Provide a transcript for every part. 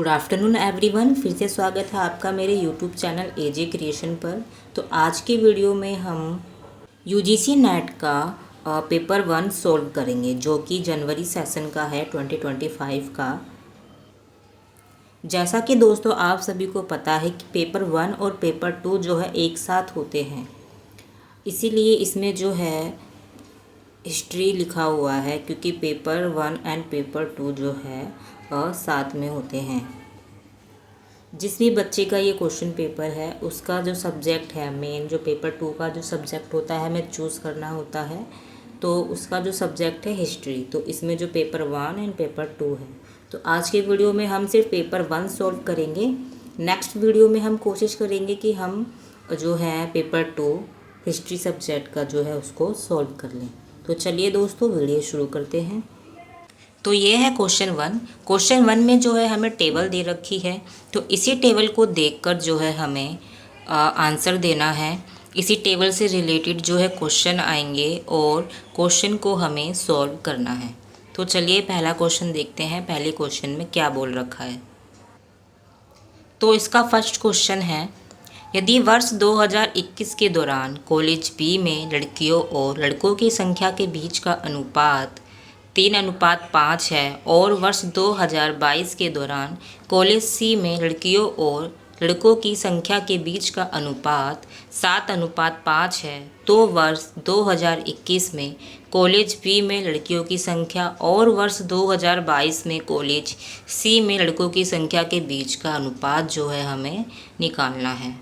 Afternoon everyone, फिर से स्वागत है आपका मेरे यूट्यूब चैनल एजे क्रिएशन पर। तो आज की वीडियो में हम यूजीसी नेट का पेपर 1 सॉल्व करेंगे, जो कि जनवरी सेशन का है 2025 का। जैसा कि दोस्तों आप सभी को पता है कि पेपर 1 और पेपर 2 जो है एक साथ होते हैं, इसीलिए इसमें जो है हिस्ट्री लिखा हुआ है, क्योंकि पेपर 1 एंड पेपर 2 जो है साथ में होते हैं। जिस भी बच्चे का ये क्वेश्चन पेपर है, उसका जो सब्जेक्ट है मेन, जो पेपर 2 का जो सब्जेक्ट होता है हमें चूज़ करना होता है, तो उसका जो सब्जेक्ट है हिस्ट्री। तो इसमें जो पेपर 1 एंड पेपर 2 है, तो आज के वीडियो में हम सिर्फ पेपर 1 सॉल्व करेंगे। नेक्स्ट वीडियो में हम कोशिश करेंगे कि हम जो है पेपर 2 हिस्ट्री सब्जेक्ट का जो है उसको सॉल्व कर लें। तो चलिए दोस्तों वीडियो शुरू करते हैं। तो ये है क्वेश्चन 1। क्वेश्चन 1 में जो है हमें टेबल दे रखी है, तो इसी टेबल को देखकर जो है हमें आंसर देना है। इसी टेबल से रिलेटेड जो है क्वेश्चन आएंगे और क्वेश्चन को हमें सॉल्व करना है। तो चलिए पहला क्वेश्चन देखते हैं, पहले क्वेश्चन में क्या बोल रखा है। तो इसका फर्स्ट क्वेश्चन है, यदि वर्ष 2021 के दौरान कॉलेज बी में लड़कियों और लड़कों की संख्या के बीच का अनुपात 3:5 है और वर्ष 2022 के दौरान कॉलेज सी में लड़कियों और लड़कों की संख्या के बीच का अनुपात 7:5 है, तो वर्ष 2021 में कॉलेज बी में लड़कियों की संख्या और वर्ष 2022 में कॉलेज सी में लड़कों की संख्या के बीच का अनुपात जो है हमें निकालना है।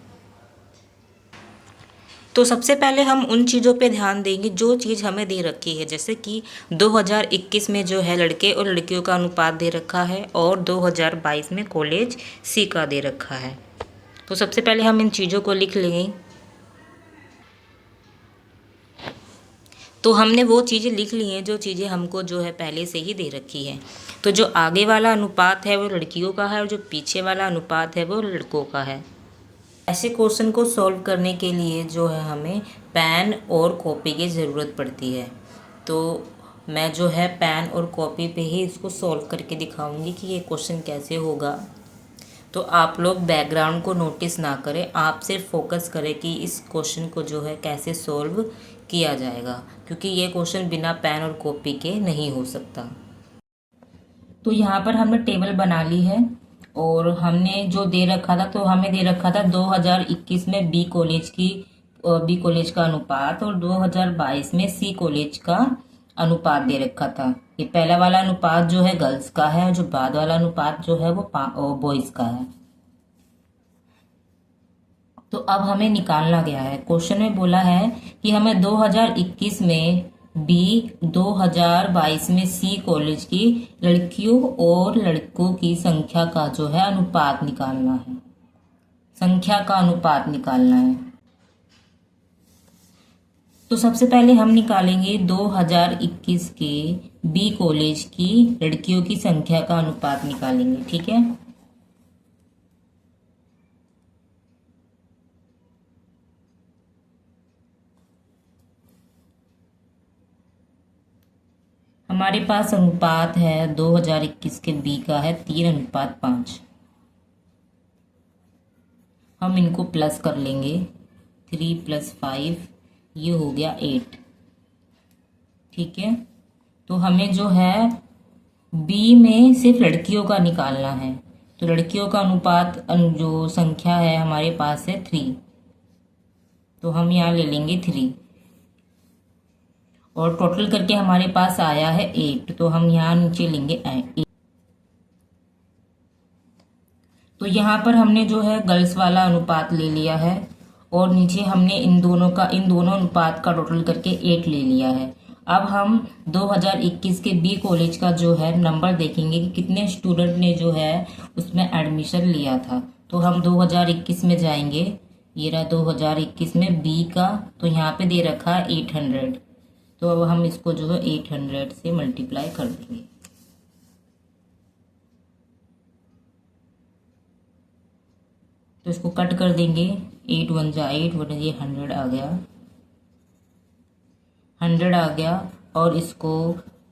तो सबसे पहले हम उन चीज़ों पे ध्यान देंगे जो चीज़ हमें दे रखी है, जैसे कि 2021 में जो है लड़के और लड़कियों का अनुपात दे रखा है और 2022 में कॉलेज सी का दे रखा है। तो सबसे पहले हम इन चीज़ों को लिख लेंगे। तो हमने वो चीज़ें लिख ली हैं जो चीज़ें हमको जो है पहले से ही दे रखी है। तो जो आगे वाला अनुपात है वो लड़कियों का है और जो पीछे वाला अनुपात है वो लड़कों का है। ऐसे क्वेश्चन को सॉल्व करने के लिए जो है हमें पेन और कॉपी की ज़रूरत पड़ती है। तो मैं जो है पेन और कॉपी पे ही इसको सॉल्व करके दिखाऊंगी कि ये क्वेश्चन कैसे होगा। तो आप लोग बैकग्राउंड को नोटिस ना करें, आप सिर्फ फोकस करें कि इस क्वेश्चन को जो है कैसे सॉल्व किया जाएगा, क्योंकि ये क्वेश्चन बिना पेन और कॉपी के नहीं हो सकता। तो यहाँ पर हमने टेबल बना ली है और हमने जो दे रखा था, तो हमें दे रखा था 2021 में बी कॉलेज का अनुपात और 2022 में सी कॉलेज का अनुपात दे रखा था। ये पहला वाला अनुपात जो है गर्ल्स का है और जो बाद वाला अनुपात जो है वो बॉयज का है। तो अब हमें निकालना गया है। क्वेश्चन में बोला है कि हमें 2021 में बी, 2022 में सी कॉलेज की लड़कियों और लड़कों की संख्या का जो है अनुपात निकालना है। संख्या का अनुपात निकालना है। तो सबसे पहले हम निकालेंगे 2021 के बी कॉलेज की लड़कियों की संख्या का अनुपात निकालेंगे, ठीक है। हमारे पास अनुपात है 2021 के बी का है 3:5। हम इनको प्लस कर लेंगे, 3 + 5 ये हो गया 8, ठीक है। तो हमें जो है बी में सिर्फ लड़कियों का निकालना है। तो लड़कियों का अनुपात जो संख्या है हमारे पास है 3, तो हम यहाँ ले लेंगे 3 और टोटल करके हमारे पास आया है 8, तो हम यहाँ नीचे लेंगे 8। तो यहाँ पर हमने जो है गर्ल्स वाला अनुपात ले लिया है और नीचे हमने इन दोनों अनुपात का टोटल करके 8 ले लिया है। अब हम 2021 के बी कॉलेज का जो है नंबर देखेंगे कि कितने स्टूडेंट ने जो है उसमें एडमिशन लिया था। तो हम 2021 में जाएंगे, ये रहा 2021 में बी का, तो यहाँ पे दे रखा है 800। तो अब हम इसको जो है 800 से मल्टीप्लाई कर देंगे। तो इसको कट कर देंगे, 8 × 1 = 8, 1 ये 100 आ गया, 100 आ गया और इसको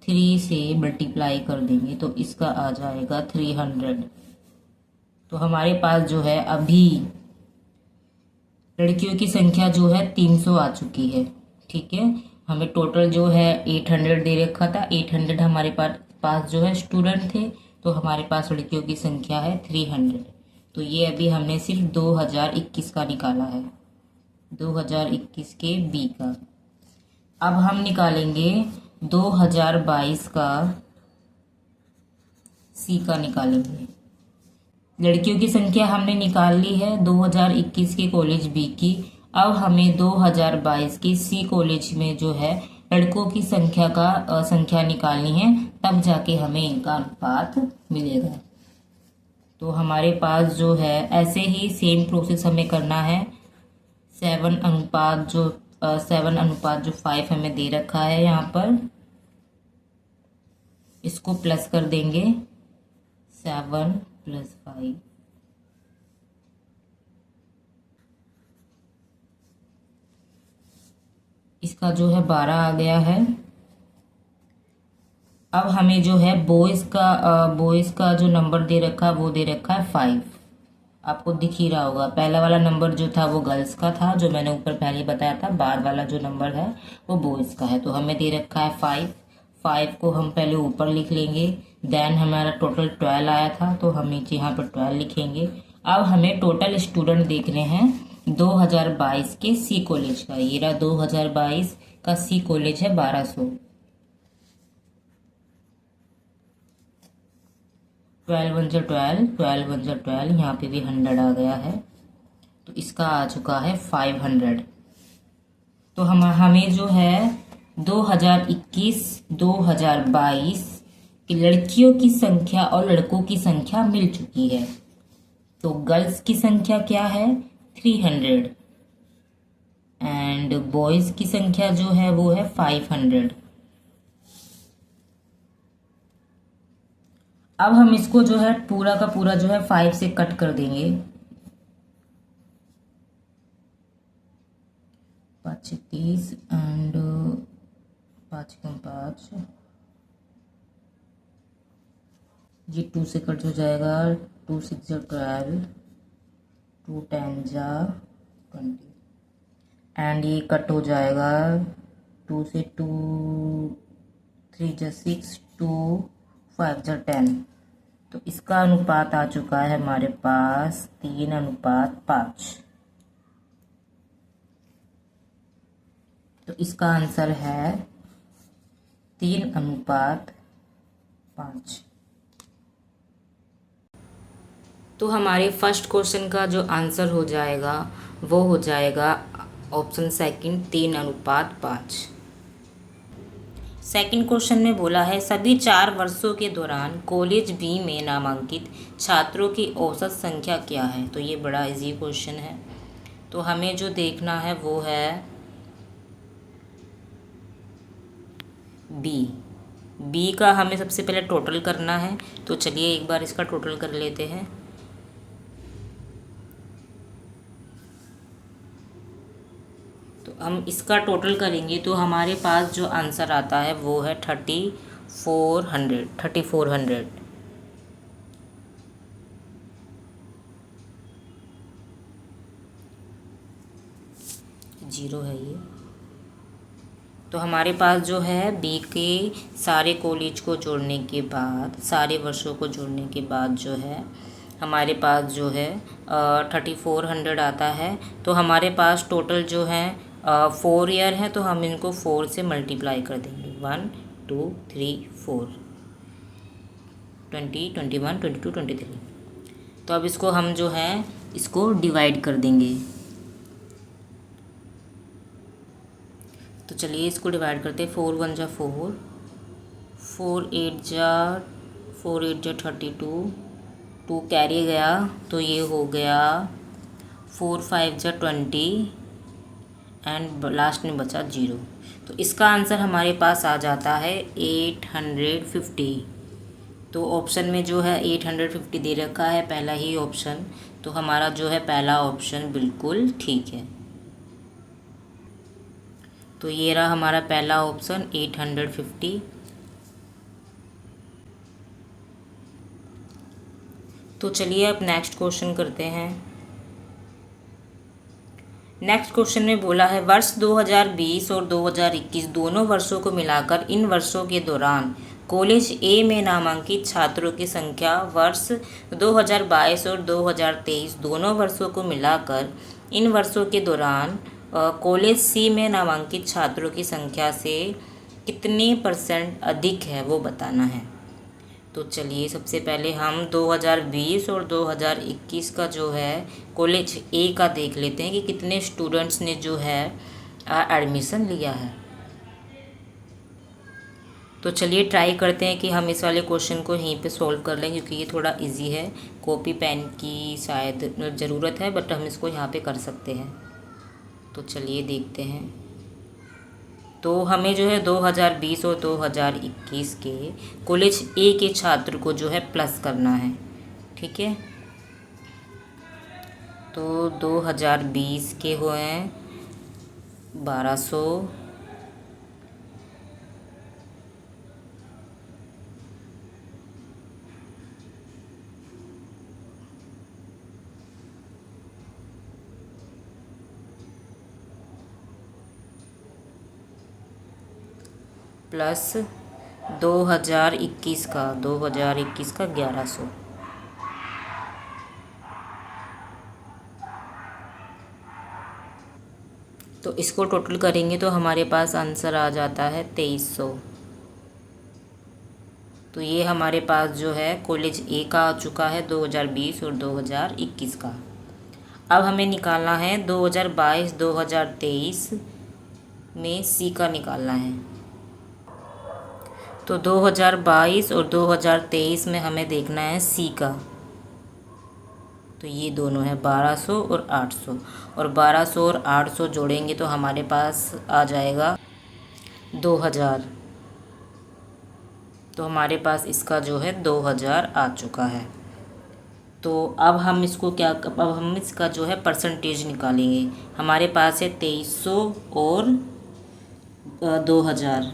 3 से मल्टीप्लाई कर देंगे तो इसका आ जाएगा 300। तो हमारे पास जो है अभी लड़कियों की संख्या जो है 300 आ चुकी है। ठीक है, हमें टोटल जो है 800 दे रखा था। 800 हमारे पास जो है स्टूडेंट थे, तो हमारे पास लड़कियों की संख्या है 300। तो ये अभी हमने सिर्फ 2021 का निकाला है, 2021 के बी का। अब हम निकालेंगे 2022 का सी का निकालेंगे। लड़कियों की संख्या हमने निकाल ली है 2021 के कॉलेज बी की। अब हमें 2022 के सी कॉलेज में जो है लड़कों की संख्या निकालनी है, तब जाके हमें इनका अनुपात मिलेगा। तो हमारे पास जो है ऐसे ही सेम प्रोसेस हमें करना है। 7:5 हमें दे रखा है यहाँ पर, इसको प्लस कर देंगे 7 + 5। इसका जो है 12 आ गया है। अब हमें जो है बॉयज का जो नंबर दे रखा है वो दे रखा है 5। आपको दिख ही रहा होगा, पहला वाला नंबर जो था वो गर्ल्स का था, जो मैंने ऊपर पहले बताया था। बाद वाला जो नंबर है वो बॉयज का है। तो हमें दे रखा है 5। 5 को हम पहले ऊपर लिख लेंगे। देन हमारा टोटल 12 आया था, तो हम नीचे यहाँ पर 12 लिखेंगे। अब हमें टोटल स्टूडेंट देखने हैं 2022 के सी कॉलेज का। ये रहा 2022 का सी कॉलेज है 1200। 12 × 12, 12 × 12, यहाँ पे भी 100 आ गया है, तो इसका आ चुका है 500। तो हमें जो है 2021-2022 की लड़कियों की संख्या और लड़कों की संख्या मिल चुकी है। तो गर्ल्स की संख्या क्या है 300 एंड बॉयज की संख्या जो है वो है 500। अब हम इसको जो है पूरा का पूरा जो है 5 से कट कर देंगे। 5 × 30 एंड 5 × 5, ये 2 से कट हो जाएगा। 2 × 6 = 12, 2 × 10 = 20 एंड ये कट हो जाएगा 2 से 2, 3 × 6, 2, 5 × 10। तो इसका अनुपात आ चुका है हमारे पास 3:5। तो इसका आंसर है 3:5। तो हमारे फर्स्ट क्वेश्चन का जो आंसर हो जाएगा वो हो जाएगा ऑप्शन सेकंड 3:5। सेकंड क्वेश्चन में बोला है सभी 4 वर्षों के दौरान कॉलेज बी में नामांकित छात्रों की औसत संख्या क्या है। तो ये बड़ा इजी क्वेश्चन है। तो हमें जो देखना है वो है बी का हमें सबसे पहले टोटल करना है। तो चलिए एक बार इसका टोटल कर लेते हैं। तो हम इसका टोटल करेंगे तो हमारे पास जो आंसर आता है वो है 3400। जीरो है ये। तो हमारे पास जो है बी के सारे कॉलेज को जोड़ने के बाद, सारे वर्षों को जोड़ने के बाद जो है हमारे पास जो है 3400 आता है। तो हमारे पास टोटल जो है 4 ईयर है, तो हम इनको 4 से मल्टीप्लाई कर देंगे। 1 2 3 4, 20 21 22 23। तो अब इसको हम जो है इसको डिवाइड कर देंगे। तो चलिए इसको डिवाइड करते हैं। 4 × 1 = 4, 4 × 8 = 32, 2 कैरी गया तो ये हो गया 4 × 5 = 20 एंड लास्ट में बचा 0। तो इसका आंसर हमारे पास आ जाता है 850। तो ऑप्शन में जो है 850 दे रखा है, पहला ही ऑप्शन। तो हमारा जो है पहला ऑप्शन बिल्कुल ठीक है। तो ये रहा हमारा पहला ऑप्शन 850। तो चलिए अब नेक्स्ट क्वेश्चन करते हैं। नेक्स्ट क्वेश्चन में बोला है वर्ष 2020 और 2021 दोनों वर्षों को मिलाकर इन वर्षों के दौरान कॉलेज ए में नामांकित छात्रों की संख्या वर्ष 2022 और 2023 दोनों वर्षों को मिलाकर इन वर्षों के दौरान कॉलेज सी में नामांकित छात्रों की संख्या से कितने % अधिक है वो बताना है। तो चलिए सबसे पहले हम 2020 और 2021 का जो है कॉलेज ए का देख लेते हैं कि कितने स्टूडेंट्स ने जो है एडमिशन लिया है। तो चलिए ट्राई करते हैं कि हम इस वाले क्वेश्चन को यहीं पे सॉल्व कर लें, क्योंकि ये थोड़ा इजी है। कॉपी पेन की शायद ज़रूरत है, बट हम इसको यहाँ पे कर सकते हैं। तो चलिए देखते हैं। तो हमें जो है 2020 और 2021 के कॉलेज ए के छात्र को जो है प्लस करना है, ठीक है। तो 2020 के हुए हैं 1200, प्लस 2021 का 1100। तो इसको टोटल करेंगे तो हमारे पास आंसर आ जाता है 2300। तो ये हमारे पास जो है कॉलेज ए का आ चुका है 2020 और 2021 का। अब हमें निकालना है 2022-2023 में सी का निकालना है। तो 2022 और 2023 में हमें देखना है सी का। तो ये दोनों है 1200 और 800, और 1200 और 800 जोड़ेंगे तो हमारे पास आ जाएगा 2000। तो हमारे पास इसका जो है 2000 आ चुका है। तो अब हम इसका जो है परसेंटेज निकालेंगे। हमारे पास है 2300 और 2000।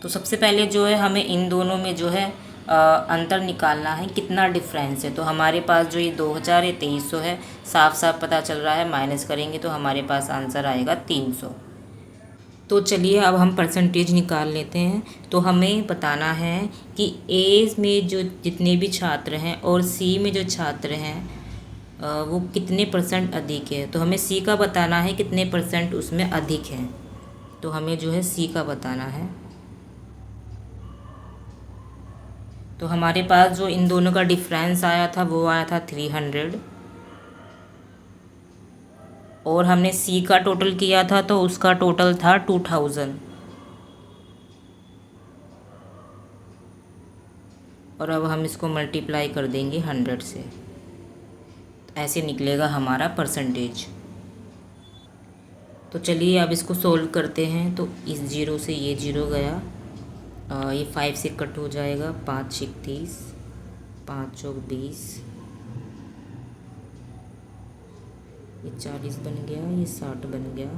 तो सबसे पहले जो है हमें इन दोनों में जो है अंतर निकालना है, कितना डिफरेंस है। तो हमारे पास जो ये 2000 है 2300 है, साफ साफ पता चल रहा है, माइनस करेंगे तो हमारे पास आंसर आएगा 300। तो चलिए अब हम परसेंटेज निकाल लेते हैं। तो हमें बताना है कि ए में जो जितने भी छात्र हैं और सी में जो छात्र हैं वो कितने % अधिक है। तो हमें सी का बताना है कितने % उसमें अधिक है। तो हमें जो है सी का बताना है। तो हमारे पास जो इन दोनों का डिफरेंस आया था वो आया था 300, और हमने सी का टोटल किया था तो उसका टोटल था 2000। और अब हम इसको मल्टीप्लाई कर देंगे 100 से, ऐसे निकलेगा हमारा परसेंटेज। तो चलिए अब इसको सोल्व करते हैं। तो इस जीरो से ये जीरो गया, ये 5 से कट हो जाएगा, 5 6 30, 5 चौक 20, ये 40 बन गया, ये 60 बन गया।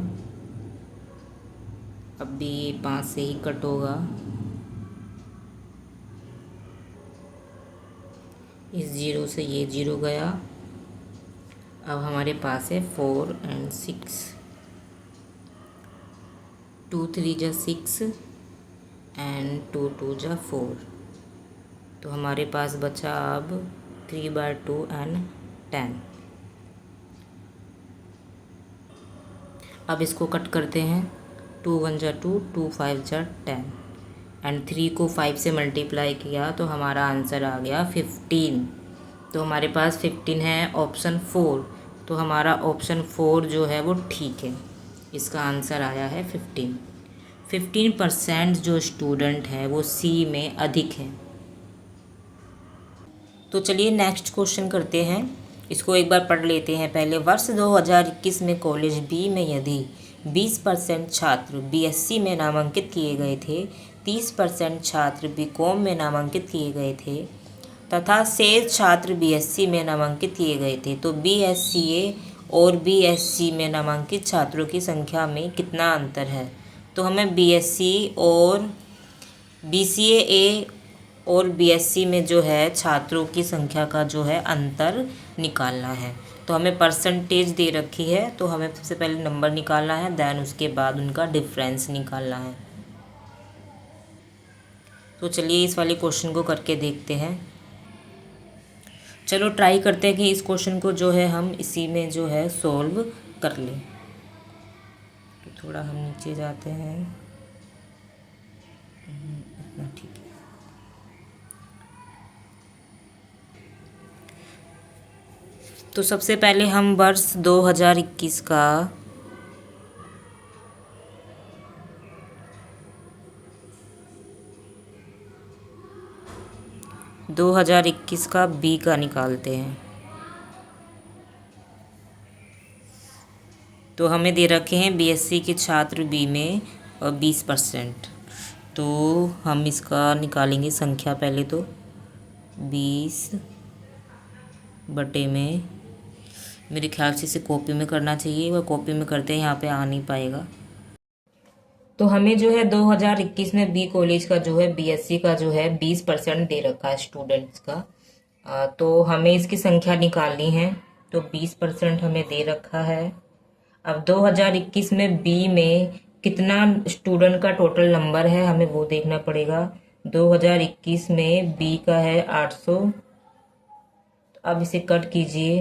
अब भी ये 5 से ही कट होगा, इस जीरो से ये जीरो गया। अब हमारे पास है 4 और 6, 2 3 जा 6 एंड 2 2 जा 4। तो हमारे पास बचा अब 3/2 एंड 10। अब इसको कट करते हैं, 2 1 जा 2, 2 5 जा 10 एंड 3 को 5 से मल्टीप्लाई किया तो हमारा आंसर आ गया 15। तो हमारे पास 15 है ऑप्शन 4। तो हमारा ऑप्शन 4 जो है वो ठीक है, इसका आंसर आया है 15। 15% जो स्टूडेंट है वो सी में अधिक है। तो चलिए नेक्स्ट क्वेश्चन करते हैं, इसको एक बार पढ़ लेते हैं पहले। वर्ष 2021 में कॉलेज बी में यदि 20% छात्र बीएससी में नामांकित किए गए थे, 30% छात्र बीकॉम में नामांकित किए गए थे तथा शेष छात्र बीएससी में नामांकित किए गए थे, तो बीएससीए और बीएससी में नामांकित छात्रों की संख्या में कितना अंतर है। तो हमें बीएससी और बीसीए और बीएससी में जो है छात्रों की संख्या का जो है अंतर निकालना है। तो हमें परसेंटेज दे रखी है, तो हमें सबसे पहले नंबर निकालना है, देन उसके बाद उनका डिफरेंस निकालना है। तो चलिए इस वाले क्वेश्चन को करके देखते हैं। चलो ट्राई करते हैं कि इस क्वेश्चन को जो है हम इसी में जो है सॉल्व कर लें। तो थोड़ा हम नीचे जाते हैं, इतना ठीक है। तो सबसे पहले हम वर्ष 2021 का 2021 का बी का निकालते हैं। तो हमें दे रखे हैं बीएससी के छात्र बी में 20%। तो हम इसका निकालेंगे संख्या पहले तो 20 बटे में, मेरे ख्याल से इसे कॉपी में करना चाहिए, वह कॉपी में करते हैं, यहाँ पे आ नहीं पाएगा। तो हमें जो है 2021 में बी कॉलेज का जो है बीएससी का जो है 20% दे रखा है स्टूडेंट्स का। तो हमें इसकी संख्या निकालनी है। तो 20% हमें दे रखा है। अब 2021 में बी में कितना स्टूडेंट का टोटल नंबर है हमें वो देखना पड़ेगा। 2021 में बी का है 800। अब इसे कट कीजिए,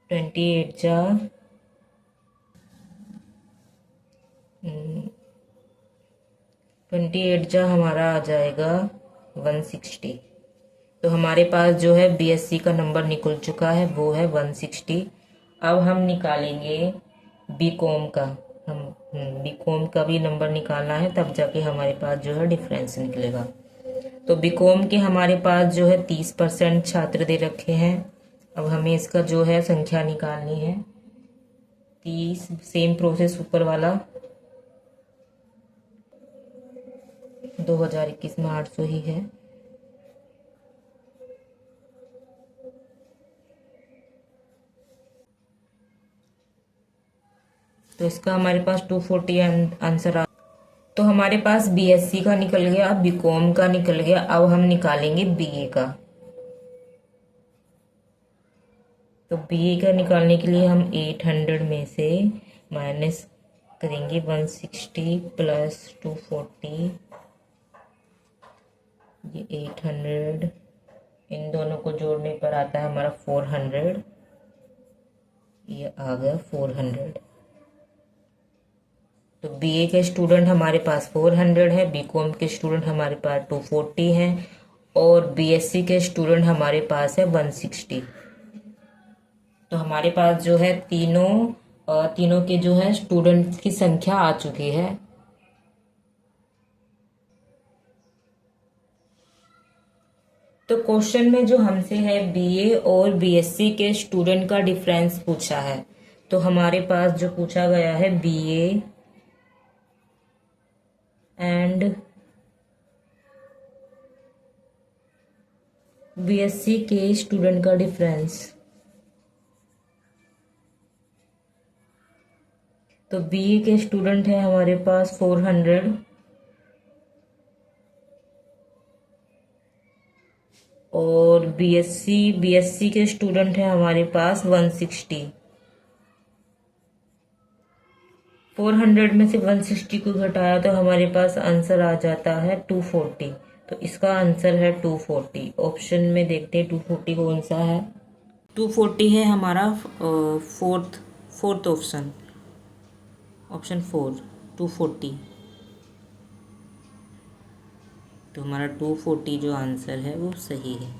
28 जा 28 जा हमारा आ जाएगा 160। तो हमारे पास जो है बीएससी का नंबर निकल चुका है, वो है 160। अब हम निकालेंगे बीकॉम का। हम बीकॉम का भी नंबर निकालना है, तब जाके हमारे पास जो है डिफरेंस निकलेगा। तो बीकॉम के हमारे पास जो है 30% छात्र दे रखे हैं। अब हमें इसका जो है संख्या निकालनी है 30। सेम प्रोसेस ऊपर वाला, 2021 में 800 ही है। तो इसका हमारे पास 240 आंसर आ। तो हमारे पास बीएससी का निकल गया, बीकॉम का निकल गया। अब हम निकालेंगे बीए का। तो बीए का निकालने के लिए हम 800 में से माइनस करेंगे 160 प्लस 240, ये 800, इन दोनों को जोड़ने पर आता है हमारा 400। ये आ गया 400। तो बीए के स्टूडेंट हमारे पास 400 है, बीकॉम के स्टूडेंट हमारे पास 240 हैं और बीएससी के स्टूडेंट हमारे पास है 160। तो हमारे पास जो है तीनों के जो है स्टूडेंट की संख्या आ चुकी है। तो क्वेश्चन में जो हमसे है बीए और बीएससी के स्टूडेंट का डिफरेंस पूछा है। तो हमारे पास जो पूछा गया है बीए एंड बीएससी के स्टूडेंट का डिफरेंस। तो बीए के स्टूडेंट है हमारे पास 400 और बीएससी के स्टूडेंट है हमारे पास 160। 400 में से 160 को घटाया तो हमारे पास आंसर आ जाता है 240। तो इसका आंसर है 240। ऑप्शन में देखते हैं 240 कौन सा है। 240 है हमारा फोर्थ ऑप्शन, ऑप्शन 4, 240। तो हमारा 240 जो आंसर है वो सही है।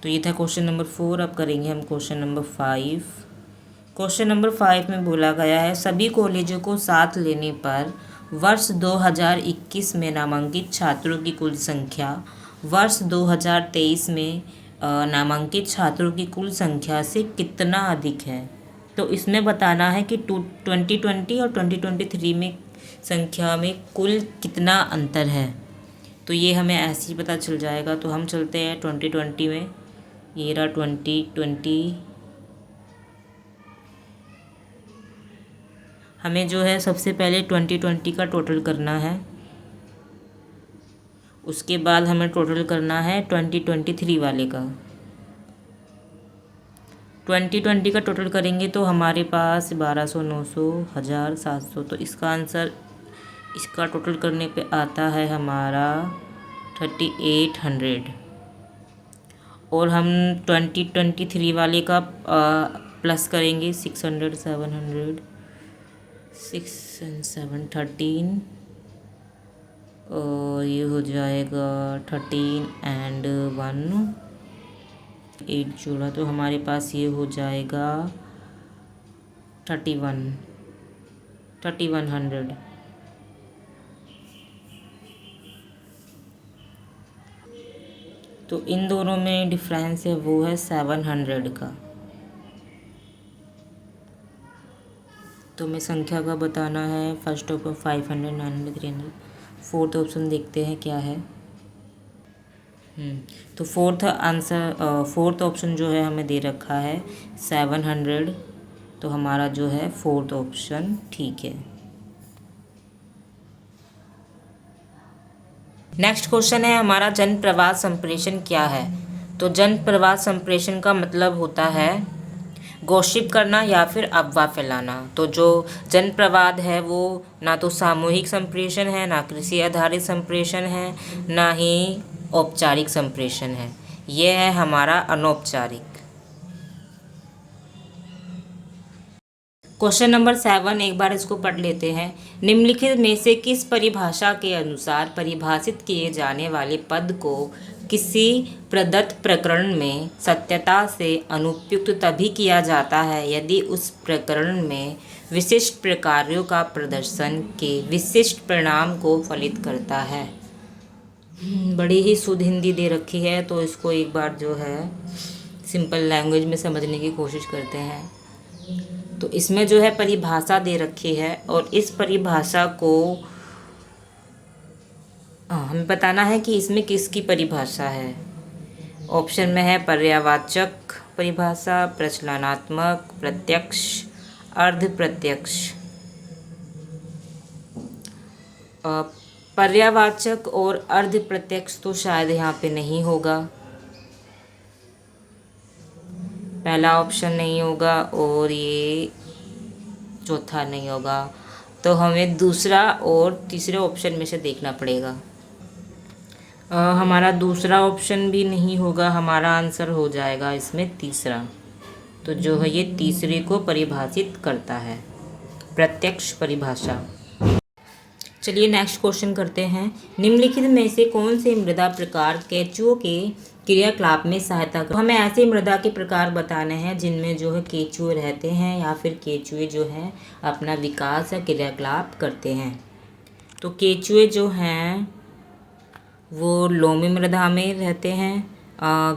तो ये था क्वेश्चन नंबर 4। अब करेंगे हम क्वेश्चन नंबर 5। क्वेश्चन नंबर 5 में बोला गया है सभी कॉलेजों को साथ लेने पर वर्ष 2021 में नामांकित छात्रों की कुल संख्या वर्ष 2023 में नामांकित छात्रों की कुल संख्या से कितना अधिक है। तो इसमें बताना है कि 2020 और 2023 में संख्या में कुल कितना अंतर है। तो ये हमें ऐसे ही पता चल जाएगा। तो हम चलते हैं 2020 में। ये रहा 2020, हमें जो है सबसे पहले 2020 का टोटल करना है, उसके बाद हमें टोटल करना है 2023 वाले का। 2020 का टोटल करेंगे तो हमारे पास 1200, 900, 1000, 700, तो इसका आंसर इसका टोटल करने पे आता है हमारा 3800। और हम 2023 वाले का प्लस करेंगे 600, 700, 6 and 7 13, और ये हो जाएगा 13 and 1 8 जोड़ा, तो हमारे पास ये हो जाएगा 3100। तो इन दोनों में डिफरेंस है वो है 700 का। तो हमें संख्या का बताना है। First option 500, 900, 300। फोर्थ ऑप्शन देखते हैं क्या है। तो फोर्थ ऑप्शन जो है हमें दे रखा है 700, तो हमारा जो है फोर्थ ऑप्शन ठीक है। नेक्स्ट क्वेश्चन है हमारा, जन प्रवाद संप्रेषण क्या है। तो जन प्रवाद संप्रेषण का मतलब होता है गॉसिप करना या फिर अफवाह फैलाना। तो जो जन प्रवाद है वो ना तो सामूहिक संप्रेषण है, ना कृषि आधारित संप्रेषण है, ना ही औपचारिक संप्रेषण है। यह है हमारा अनौपचारिक। क्वेश्चन नंबर 7, एक बार इसको पढ़ लेते हैं। निम्नलिखित में से किस परिभाषा के अनुसार परिभाषित किए जाने वाले पद को किसी प्रदत्त प्रकरण में सत्यता से अनुपयुक्त तभी किया जाता है यदि उस प्रकरण में विशिष्ट प्रकार्यों का प्रदर्शन के विशिष्ट परिणाम को फलित करता है। बड़ी ही शुद्ध हिंदी दे रखी है, तो इसको एक बार जो है सिंपल लैंग्वेज में समझने की कोशिश करते हैं। तो इसमें जो है परिभाषा दे रखी है, और इस परिभाषा को हमें बताना है कि इसमें किसकी परिभाषा है। ऑप्शन में है पर्यावाचक परिभाषा, प्रचलनात्मक, प्रत्यक्ष, अर्ध प्रत्यक्ष। पर्यावाचक और अर्ध प्रत्यक्ष तो शायद यहाँ पे नहीं होगा, पहला ऑप्शन नहीं होगा और ये चौथा नहीं होगा, तो हमें दूसरा और तीसरे ऑप्शन में से देखना पड़ेगा। हमारा दूसरा ऑप्शन भी नहीं होगा, हमारा आंसर हो जाएगा इसमें तीसरा। तो जो है ये तीसरे को परिभाषित करता है, प्रत्यक्ष परिभाषा। चलिए नेक्स्ट क्वेश्चन करते हैं। निम्नलिखित में से कौन से मृदा प्रकार केंचुओं के क्रियाकलाप में सहायता कर। हमें ऐसे मृदा के प्रकार बताने हैं जिनमें जो है केंचुए रहते हैं या फिर केंचुए जो है अपना विकास या क्रियाकलाप करते हैं। तो केंचुए जो हैं वो लोमी मृदा में रहते हैं,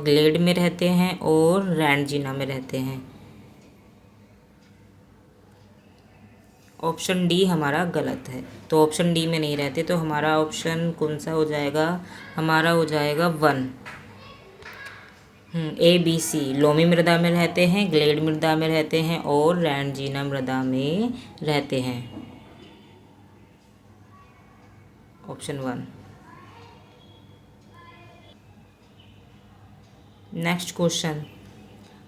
ग्लेड में रहते हैं और रैंडजीना में रहते हैं। ऑप्शन डी हमारा गलत है, तो ऑप्शन डी में नहीं रहते, तो हमारा ऑप्शन कौन सा हो जाएगा, हमारा हो जाएगा 1, ए बी सी। लोमी मृदा में रहते हैं, ग्लेड मृदा में रहते हैं और रैंडजीना मृदा में रहते हैं। ऑप्शन 1। नेक्स्ट क्वेश्चन,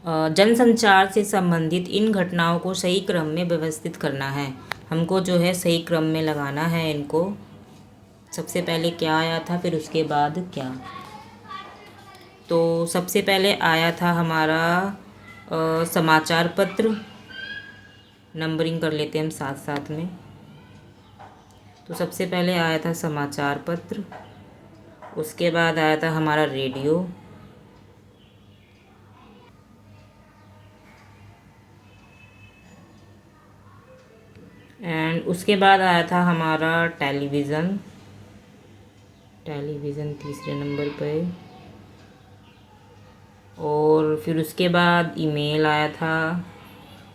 जनसंचार से संबंधित इन घटनाओं को सही क्रम में व्यवस्थित करना है। हमको जो है सही क्रम में लगाना है इनको। सबसे पहले क्या आया था, फिर उसके बाद क्या। तो सबसे पहले आया था हमारा समाचार पत्र, नंबरिंग कर लेते हैं हम साथ साथ में। तो सबसे पहले आया था समाचार पत्र, उसके बाद आया था हमारा रेडियो, एंड उसके बाद आया था हमारा टेलीविज़न तीसरे नंबर पे, और फिर उसके बाद ईमेल आया था,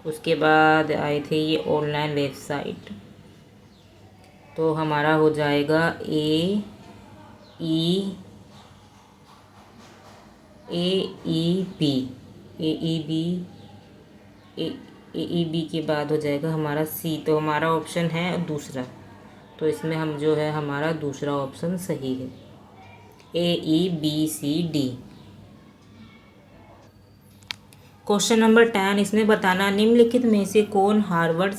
उसके बाद आए थे ये ऑनलाइन वेबसाइट। तो हमारा हो जाएगा ए ई बी ए बी के बाद हो जाएगा हमारा सी, तो हमारा ऑप्शन है दूसरा। तो इसमें हम जो है हमारा दूसरा ऑप्शन सही है, AEBCD। क्वेश्चन नंबर 10, इसमें बताना निम्नलिखित में से कौन हार्वर्ड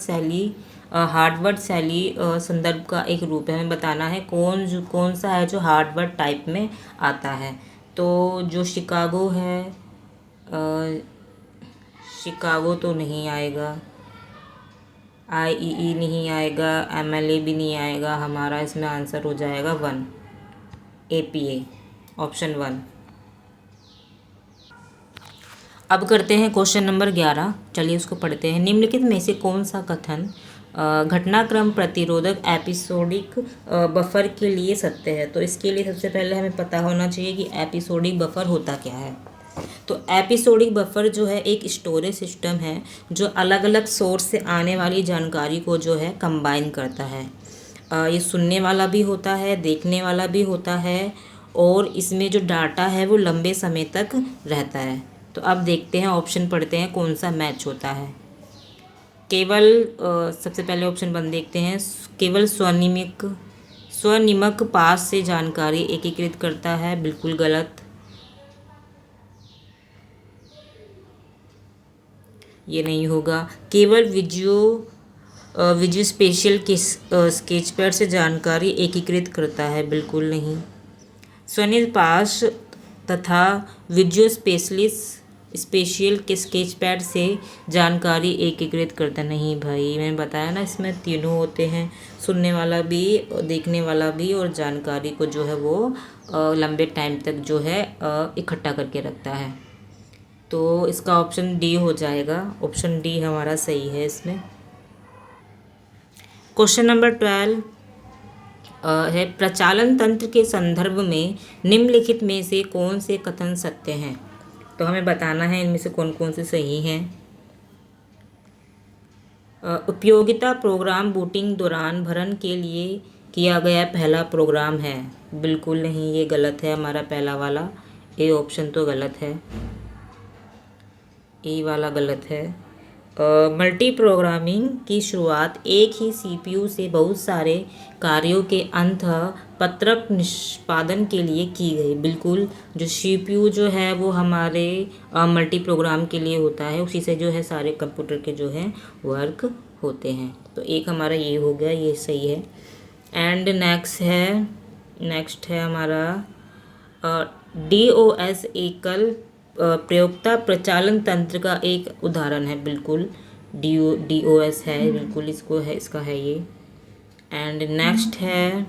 शैली संदर्भ का एक रूप है। हमें बताना है कौन सा है जो हार्वर्ड टाइप में आता है। तो जो शिकागो है, शिकागो तो नहीं आएगा, IEE नहीं आएगा, MLA भी नहीं आएगा। हमारा इसमें आंसर हो जाएगा 1, APA, ऑप्शन 1। अब करते हैं क्वेश्चन नंबर 11। चलिए उसको पढ़ते हैं। निम्नलिखित में से कौन सा कथन घटनाक्रम प्रतिरोधक एपिसोडिक बफर के लिए सत्य है। तो इसके लिए सबसे पहले हमें पता होना चाहिए कि एपिसोडिक बफर होता क्या है। तो एपिसोडिक बफर जो है एक स्टोरेज सिस्टम है जो अलग अलग सोर्स से आने वाली जानकारी को जो है कंबाइन करता है। ये सुनने वाला भी होता है, देखने वाला भी होता है, और इसमें जो डाटा है वो लंबे समय तक रहता है। तो अब देखते हैं, ऑप्शन पढ़ते हैं कौन सा मैच होता है। केवल सबसे पहले ऑप्शन 1 देखते हैं। केवल स्वनिमक पास से जानकारी एकीकृत करता है, बिल्कुल गलत, ये नहीं होगा। केवल विजुअल स्पेशल स्केचपैड से जानकारी एकीकृत करता है, बिल्कुल नहीं। स्वनिर्मित पास तथा विजुअल स्पेशियल के स्केचपैड से जानकारी एकीकृत करता नहीं भाई, मैंने बताया ना इसमें तीनों होते हैं, सुनने वाला भी, देखने वाला भी, और जानकारी को जो है वो लंबे टाइम तक जो है इकट्ठा करके रखता है। तो इसका ऑप्शन डी हो जाएगा, ऑप्शन डी हमारा सही है इसमें। क्वेश्चन नंबर 12 है प्रचालन तंत्र के संदर्भ में निम्नलिखित में से कौन से कथन सत्य हैं। तो हमें बताना है इनमें से कौन कौन से सही हैं। उपयोगिता प्रोग्राम बूटिंग दौरान भरण के लिए किया गया पहला प्रोग्राम है, बिल्कुल नहीं, ये गलत है हमारा पहला वाला, ए ऑप्शन तो गलत है, ए वाला गलत है। मल्टी प्रोग्रामिंग की शुरुआत एक ही CPU से बहुत सारे कार्यों के अंतःपत्रक निष्पादन के लिए की गई, बिल्कुल। जो CPU जो है वो हमारे मल्टी प्रोग्राम के लिए होता है, उसी से जो है सारे कंप्यूटर के जो है वर्क होते हैं। तो एक हमारा ये हो गया, ये सही है। एंड नेक्स्ट है हमारा DOS एकल प्रयोक्ता प्रचालन तंत्र का एक उदाहरण है, बिल्कुल DOS है, बिल्कुल इसका है ये। एंड नेक्स्ट है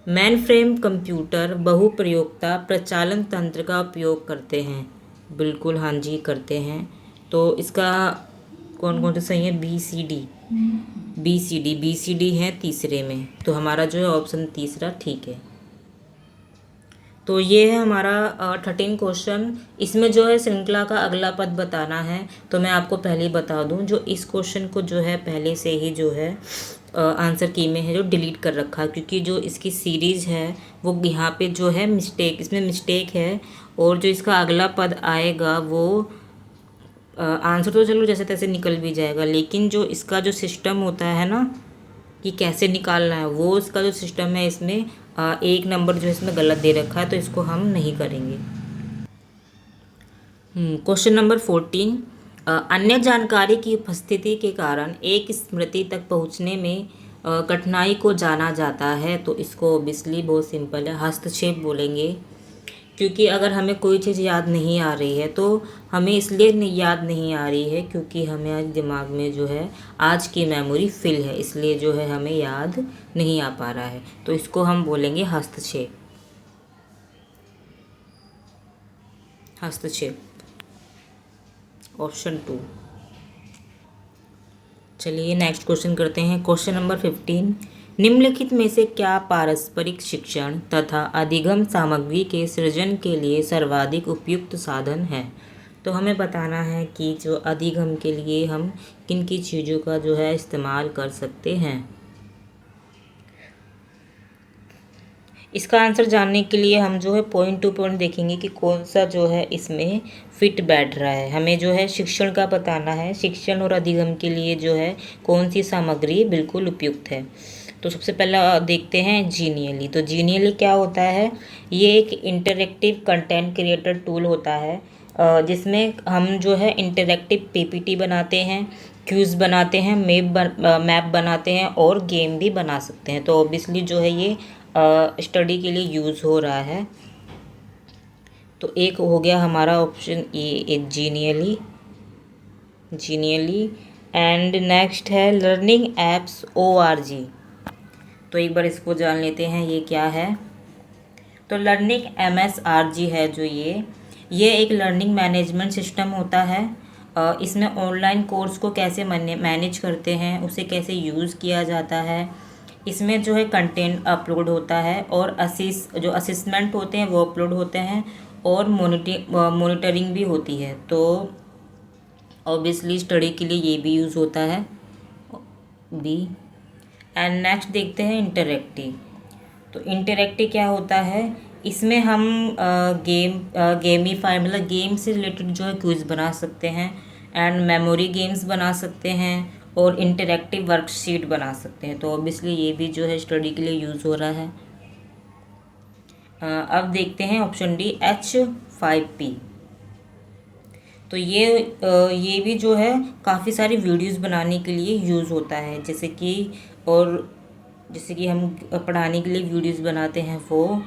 मेनफ्रेम कंप्यूटर बहुप्रयोक्ता प्रचालन तंत्र का उपयोग करते हैं, बिल्कुल हाँ जी करते हैं। तो इसका कौन कौन से सही है, BCD है तीसरे में, तो हमारा जो है ऑप्शन तीसरा ठीक है। तो ये है हमारा 13 क्वेश्चन। इसमें जो है श्रृंखला का अगला पद बताना है। तो मैं आपको पहले ही बता दूं, जो इस क्वेश्चन को जो है पहले से ही जो है आंसर की में है जो डिलीट कर रखा है, क्योंकि जो इसकी सीरीज़ है वो यहाँ पे जो है इसमें मिस्टेक है, और जो इसका अगला पद आएगा वो आंसर तो चलो जैसे तैसे निकल भी जाएगा, लेकिन जो इसका जो सिस्टम होता है ना कि कैसे निकालना है, वो इसका जो सिस्टम है इसमें एक नंबर जो इसमें गलत दे रखा है, तो इसको हम नहीं करेंगे। क्वेश्चन नंबर 14 अन्य जानकारी की उपस्थिति के कारण एक स्मृति तक पहुंचने में कठिनाई को जाना जाता है। तो इसको ऑब्वियसली बहुत सिंपल है, हस्तक्षेप बोलेंगे, क्योंकि अगर हमें कोई चीज़ याद नहीं आ रही है तो हमें इसलिए याद नहीं आ रही है क्योंकि हमें आज दिमाग में जो है आज की मेमोरी फिल है, इसलिए जो है हमें याद नहीं आ पा रहा है। तो इसको हम बोलेंगे हस्तक्षेप, ऑप्शन 2। चलिए नेक्स्ट क्वेश्चन करते हैं। क्वेश्चन नंबर 15 निम्नलिखित में से क्या पारस्परिक शिक्षण तथा अधिगम सामग्री के सृजन के लिए सर्वाधिक उपयुक्त साधन है। तो हमें बताना है कि जो अधिगम के लिए हम किन की चीज़ों का जो है इस्तेमाल कर सकते हैं। इसका आंसर जानने के लिए हम जो है पॉइंट टू पॉइंट देखेंगे कि कौन सा जो है इसमें फिट बैठ रहा है। हमें जो है शिक्षण का बताना है, शिक्षण और अधिगम के लिए जो है कौन सी सामग्री बिल्कुल उपयुक्त है। तो सबसे पहला देखते हैं जीनियली। तो जीनियली क्या होता है, ये एक इंटरेक्टिव कंटेंट क्रिएटर टूल होता है जिसमें हम जो है इंटरेक्टिव पीपीटी बनाते हैं, क्यूज़ बनाते हैं, मैप बनाते हैं और गेम भी बना सकते हैं। तो ऑब्वियसली जो है ये स्टडी के लिए यूज़ हो रहा है। तो एक हो गया हमारा ऑप्शन ए जीनियली। एंड नेक्स्ट है लर्निंग एप्स ORG। तो एक बार इसको जान लेते हैं ये क्या है। तो लर्निंग MSRG है जो ये एक लर्निंग मैनेजमेंट सिस्टम होता है। इसमें ऑनलाइन कोर्स को कैसे मैनेज करते हैं, उसे कैसे यूज़ किया जाता है, इसमें जो है कंटेंट अपलोड होता है और जो असिस्मेंट होते हैं वो अपलोड होते हैं और मॉनिटरिंग भी होती है। तो ऑब्वियसली स्टडी के लिए ये भी यूज़ होता है बी। एंड नेक्स्ट देखते हैं इंटरेक्टिव। तो इंटरेक्टिव क्या होता है, इसमें हम गेमीफाई मतलब गेम से रिलेटेड जो है क्विज बना सकते हैं एंड मेमोरी गेम्स बना सकते हैं और इंटरेक्टिव वर्कशीट बना सकते हैं। तो ऑब्वियसली ये भी जो है स्टडी के लिए यूज़ हो रहा है। अब देखते हैं ऑप्शन डी H5P। तो ये भी जो है काफ़ी सारी वीडियोस बनाने के लिए यूज़ होता है, जैसे कि हम पढ़ाने के लिए वीडियोस बनाते हैं वो।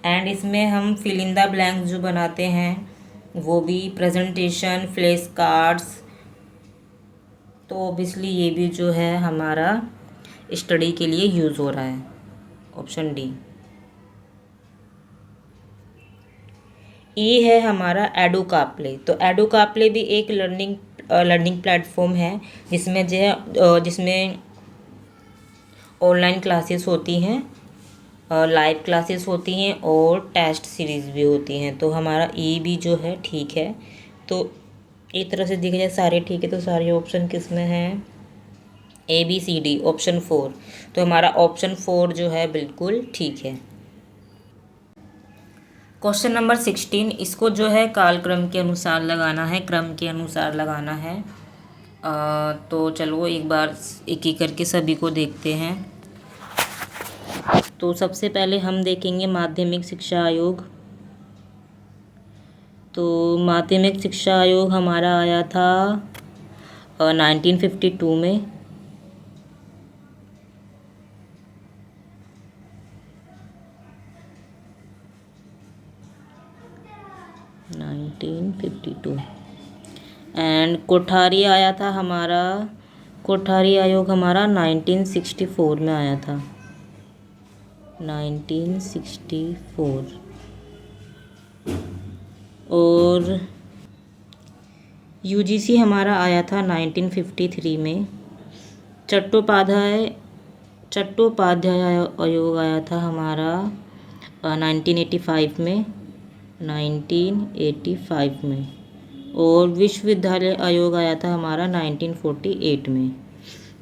एंड इसमें हम फिल इन द ब्लैंक्स जो बनाते हैं वो भी, प्रेजेंटेशन, फ्लैश कार्ड्स। तो ऑब्वियसली ये भी जो है हमारा स्टडी के लिए यूज़ हो रहा है, ऑप्शन डी। है हमारा एडुकाप्ले। तो एडुकाप्ले भी एक लर्निंग प्लेटफॉर्म है जिसमें ऑनलाइन क्लासेस होती हैं, लाइव क्लासेस होती हैं और टेस्ट सीरीज़ भी होती हैं। तो हमारा भी जो है ठीक है। तो एक तरह से देखा जाए सारे ठीक है, तो सारे ऑप्शन किस में हैं, ABCD ऑप्शन 4। तो हमारा ऑप्शन 4 जो है बिल्कुल ठीक है। क्वेश्चन नंबर 16, इसको जो है कालक्रम के अनुसार लगाना है, क्रम के अनुसार लगाना है। तो चलो एक बार एक एक करके सभी को देखते हैं। तो सबसे पहले हम देखेंगे माध्यमिक शिक्षा आयोग। तो माध्यमिक शिक्षा आयोग हमारा आया था 1952 में। एंड कोठारी आयोग हमारा 1964 में आया था, 1964। और UGC हमारा आया था 1953 में। चट्टोपाध्याय आयोग आया था हमारा 1985 में, 1985 में। और विश्वविद्यालय आयोग आया था हमारा 1948 में।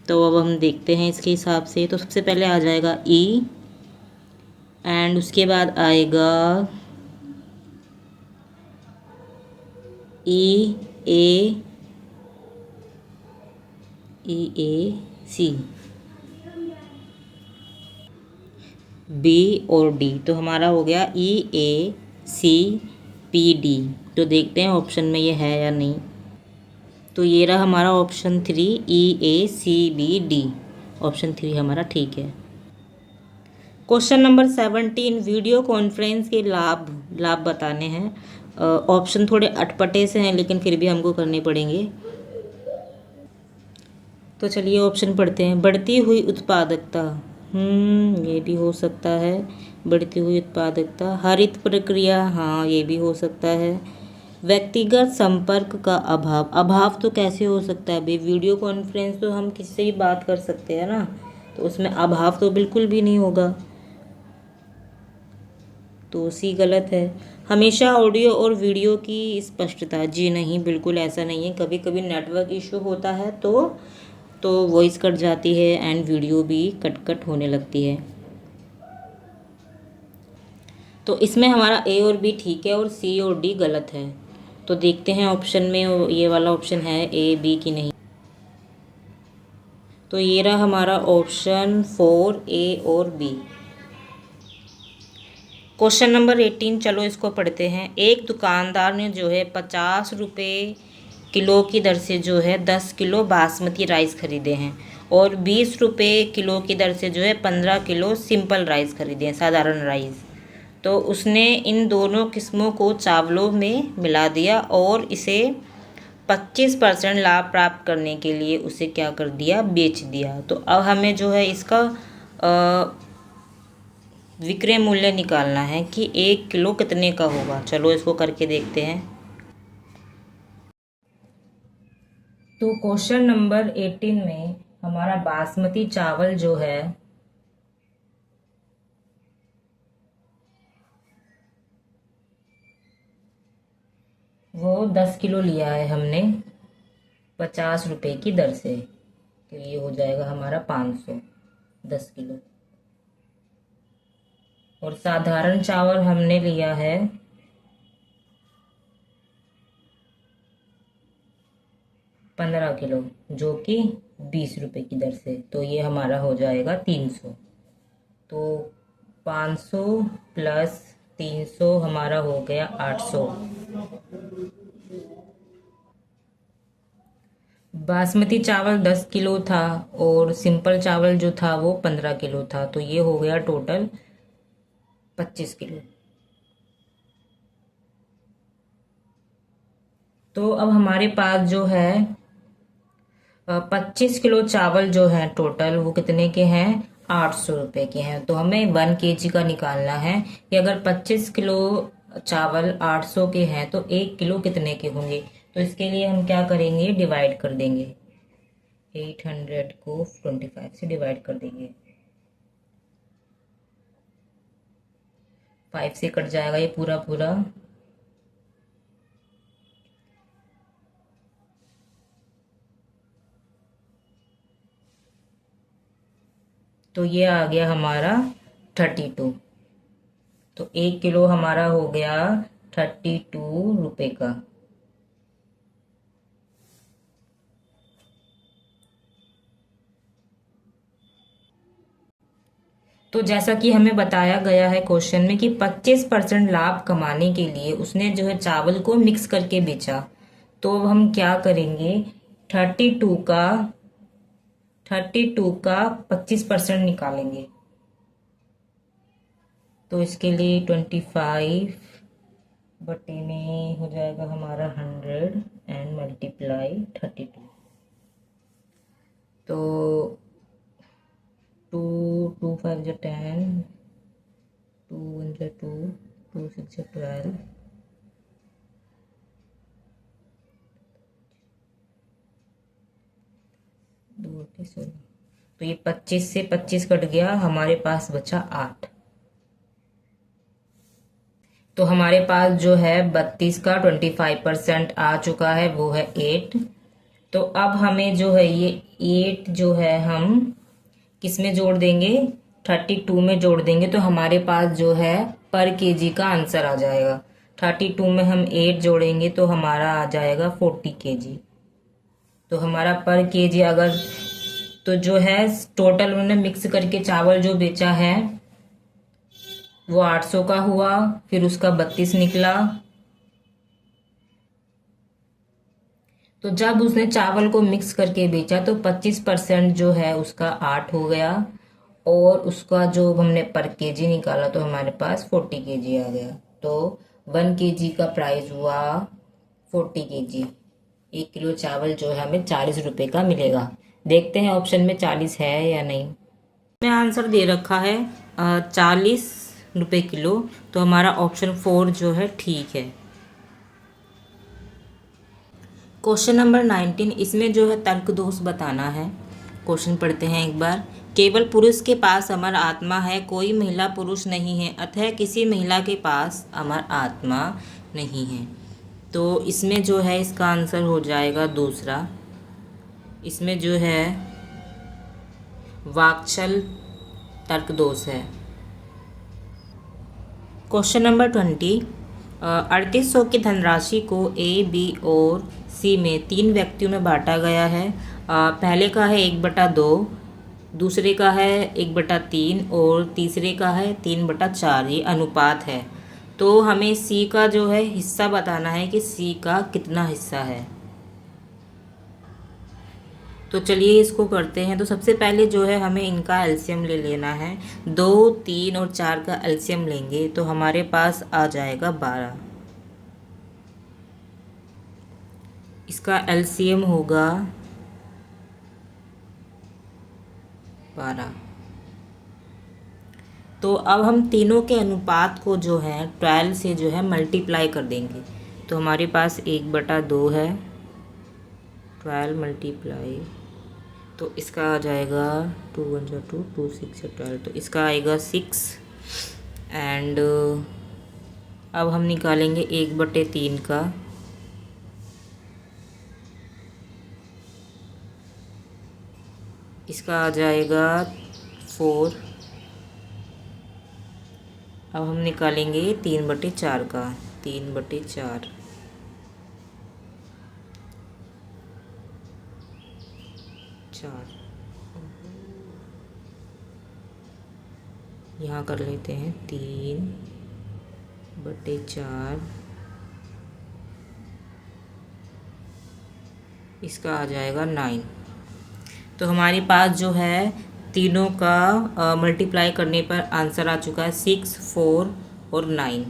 तो अब हम देखते हैं इसके हिसाब से। तो सबसे पहले आ जाएगा एंड उसके बाद आएगा EAC, B और D। तो हमारा हो गया EACPD। तो देखते हैं ऑप्शन में ये है या नहीं। तो ये रहा हमारा ऑप्शन 3 EACBD, ऑप्शन 3 हमारा ठीक है। क्वेश्चन नंबर 17, वीडियो कॉन्फ्रेंस के लाभ बताने हैं। ऑप्शन थोड़े अटपटे से हैं लेकिन फिर भी हमको करने पड़ेंगे। तो चलिए ऑप्शन पढ़ते हैं। बढ़ती हुई उत्पादकता, ये भी हो सकता है, बढ़ती हुई उत्पादकता। हरित प्रक्रिया, हाँ ये भी हो सकता है। व्यक्तिगत संपर्क का अभाव तो कैसे हो सकता है भाई, वीडियो कॉन्फ्रेंस तो हम किसी से भी बात कर सकते हैं ना, तो उसमें अभाव तो बिल्कुल भी नहीं होगा, तो सी गलत है। हमेशा ऑडियो और वीडियो की स्पष्टता, जी नहीं, बिल्कुल ऐसा नहीं है। कभी कभी नेटवर्क इशू होता है तो वॉइस कट जाती है एंड वीडियो भी कट होने लगती है। तो इसमें हमारा ए और बी ठीक है और सी और डी गलत है। तो देखते हैं ऑप्शन में ये वाला ऑप्शन है ए बी की नहीं। तो ये रहा हमारा ऑप्शन 4 ए और बी। क्वेश्चन नंबर 18, चलो इसको पढ़ते हैं। एक दुकानदार ने जो है 50 रुपये किलो की दर से जो है 10 किलो बासमती राइस खरीदे हैं और 20 रुपये किलो की दर से जो है 15 किलो सिंपल राइस खरीदे हैं, साधारण राइस। तो उसने इन दोनों किस्मों को चावलों में मिला दिया और इसे 25% लाभ प्राप्त करने के लिए उसे क्या कर दिया, बेच दिया। तो अब हमें जो है इसका विक्रय मूल्य निकालना है कि 1 किलो कितने का होगा। चलो इसको करके देखते हैं। तो क्वेश्चन नंबर 18 में हमारा बासमती चावल जो है वो 10 किलो लिया है हमने 50 रुपये की दर से। तो ये हो जाएगा हमारा 500, 10 किलो। और साधारण चावल हमने लिया है 15 किलो जो कि 20 रुपये की दर से। तो ये हमारा हो जाएगा 300। तो 500 प्लस 300 हमारा हो गया 800। बासमती चावल 10 किलो था और सिंपल चावल जो था वो 15 किलो था। तो ये हो गया टोटल 25 किलो। तो अब हमारे पास जो है 25 किलो चावल जो है टोटल वो कितने के हैं, 800 रुपये के हैं। तो हमें 1 kg का निकालना है कि अगर 25 किलो चावल 800 के हैं तो 1 किलो कितने के होंगे। तो इसके लिए हम क्या करेंगे, डिवाइड कर देंगे। 800 को 25 से डिवाइड कर देंगे। 5 से कट जाएगा ये पूरा पूरा। तो ये आ गया हमारा 32। तो 1 किलो हमारा हो गया 32 रुपये का। तो जैसा कि हमें बताया गया है क्वेश्चन में कि 25% लाभ कमाने के लिए उसने जो है चावल को मिक्स करके बेचा। तो अब हम क्या करेंगे, 32 का 25% निकालेंगे। तो इसके लिए 25 बटे में हो जाएगा हमारा 100 एंड मल्टीप्लाई 32। तो 2 2 5 जो 10, 2 1 जो 2, 2 6 जो 12, 2 के 16। तो ये 25 से 25 कट गया, हमारे पास बचा 8। तो हमारे पास जो है 32 का 25% आ चुका है, वो है 8। तो अब हमें जो है ये 8 जो है हम किस में जोड़ देंगे, 32 में जोड़ देंगे। तो हमारे पास जो है पर केजी का आंसर आ जाएगा। 32 में हम 8 जोड़ेंगे तो हमारा आ जाएगा 40 केजी। तो हमारा पर केजी अगर तो जो है टोटल उन्होंने मिक्स करके चावल जो बेचा है वो 800 का हुआ, फिर उसका 32 निकला। तो जब उसने चावल को मिक्स करके बेचा तो 25% जो है उसका 8 हो गया और उसका जो हमने पर केजी निकाला तो हमारे पास 40 केजी आ गया। तो 1 केजी का प्राइस हुआ 40 केजी। 1 किलो चावल जो है हमें 40 रुपये का मिलेगा। देखते हैं ऑप्शन में 40 है या नहीं। में आंसर दे रखा है 40 रुपये किलो। तो हमारा ऑप्शन 4 जो है ठीक है। क्वेश्चन नंबर 19, इसमें जो है तर्क दोष बताना है। क्वेश्चन पढ़ते हैं एक बार। केवल पुरुष के पास अमर आत्मा है, कोई महिला पुरुष नहीं है, अतः किसी महिला के पास अमर आत्मा नहीं है। तो इसमें जो है इसका आंसर हो जाएगा दूसरा। इसमें जो है वाक्छल तर्क दोष है। Question number 20। 3800 की धनराशि को ए, बी और सी में 3 व्यक्तियों में बांटा गया है। पहले का है 1/2, दूसरे का है 1/3 और तीसरे का है 3/4। ये अनुपात है। तो हमें सी का जो है हिस्सा बताना है कि सी का कितना हिस्सा है। तो चलिए इसको करते हैं। तो सबसे पहले जो है हमें इनका एलसीएम ले लेना है। 2, 3 और 4 का एलसीएम लेंगे तो हमारे पास आ जाएगा 12। इसका एलसीएम होगा 12। तो अब हम तीनों के अनुपात को जो है 12 से जो है मल्टीप्लाई कर देंगे। तो हमारे पास 1/2 है। 12 मल्टीप्लाई, तो इसका आ जाएगा 2 1 2 2 6 12। तो इसका आएगा 6। एंड अब हम निकालेंगे 1/3 का। इसका आ जाएगा 4। अब हम निकालेंगे 3/4 का। 3/4 4 यहाँ कर लेते हैं 3/4। इसका आ जाएगा 9। तो हमारे पास जो है तीनों का मल्टीप्लाई करने पर आंसर आ चुका है 6, 4 और 9।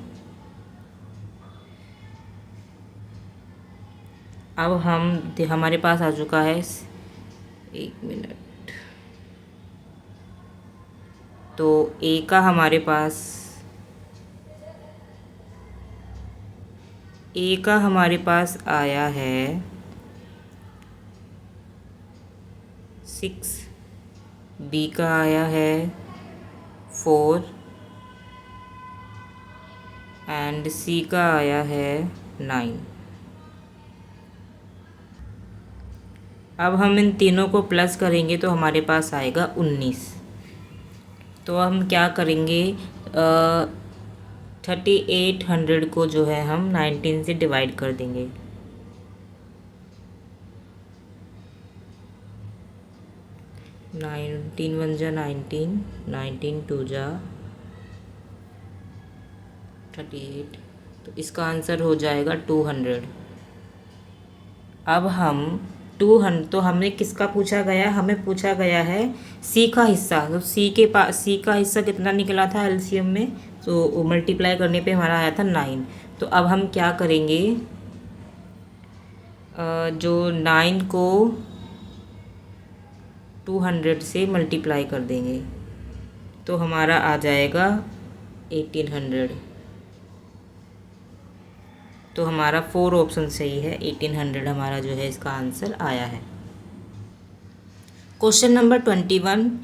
अब हमारे पास आ चुका है 1 मिनट। तो ए का हमारे पास आया है 6, बी का आया है 4 एंड सी का आया है 9। अब हम इन तीनों को प्लस करेंगे तो हमारे पास आएगा 19। तो हम क्या करेंगे, 3800 को जो है हम 19 से डिवाइड कर देंगे। 19 1 जा 19, 19 2 जा 38। तो इसका आंसर हो जाएगा 200। अब हम 200, तो हमने किसका पूछा गया, हमें पूछा गया है सी का हिस्सा। तो सी का हिस्सा कितना निकला था एलसीएम में, तो मल्टीप्लाई करने पे हमारा आया था 9। तो अब हम क्या करेंगे, जो 9 को 200 से मल्टीप्लाई कर देंगे तो हमारा आ जाएगा 1800। तो हमारा 4 ऑप्शन सही है। 1800 हमारा जो है इसका आंसर आया है। Question number 21।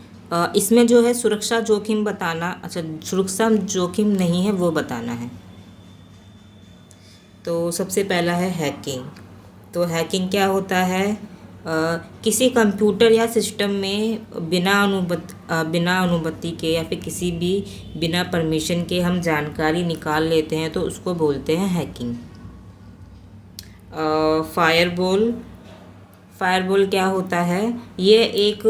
इसमें जो है सुरक्षा जोखिम बताना, अच्छा सुरक्षा जोखिम नहीं है वो बताना है। तो सबसे पहला है हैकिंग। तो हैकिंग क्या होता है, किसी कंप्यूटर या सिस्टम में बिना अनुमति के या फिर किसी भी बिना परमिशन के हम जानकारी निकाल लेते हैं तो उसको बोलते हैं हैकिंग। फायरवॉल क्या होता है, ये एक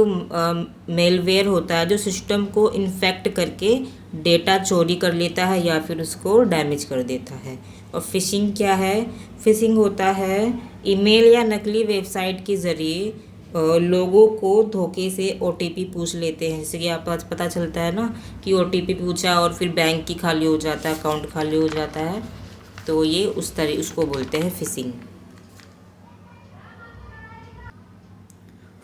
मेलवेयर होता है जो सिस्टम को इन्फेक्ट करके डेटा चोरी कर लेता है या फिर उसको डैमेज कर देता है। और फिशिंग क्या है, फिशिंग होता है ईमेल या नकली वेबसाइट के ज़रिए लोगों को धोखे से ओटीपी पूछ लेते हैं। जैसे कि आपको पता चलता है ना कि ओटीपी पूछा और फिर बैंक की खाली हो जाता है, अकाउंट खाली हो जाता है। तो ये उसको बोलते हैं फिशिंग।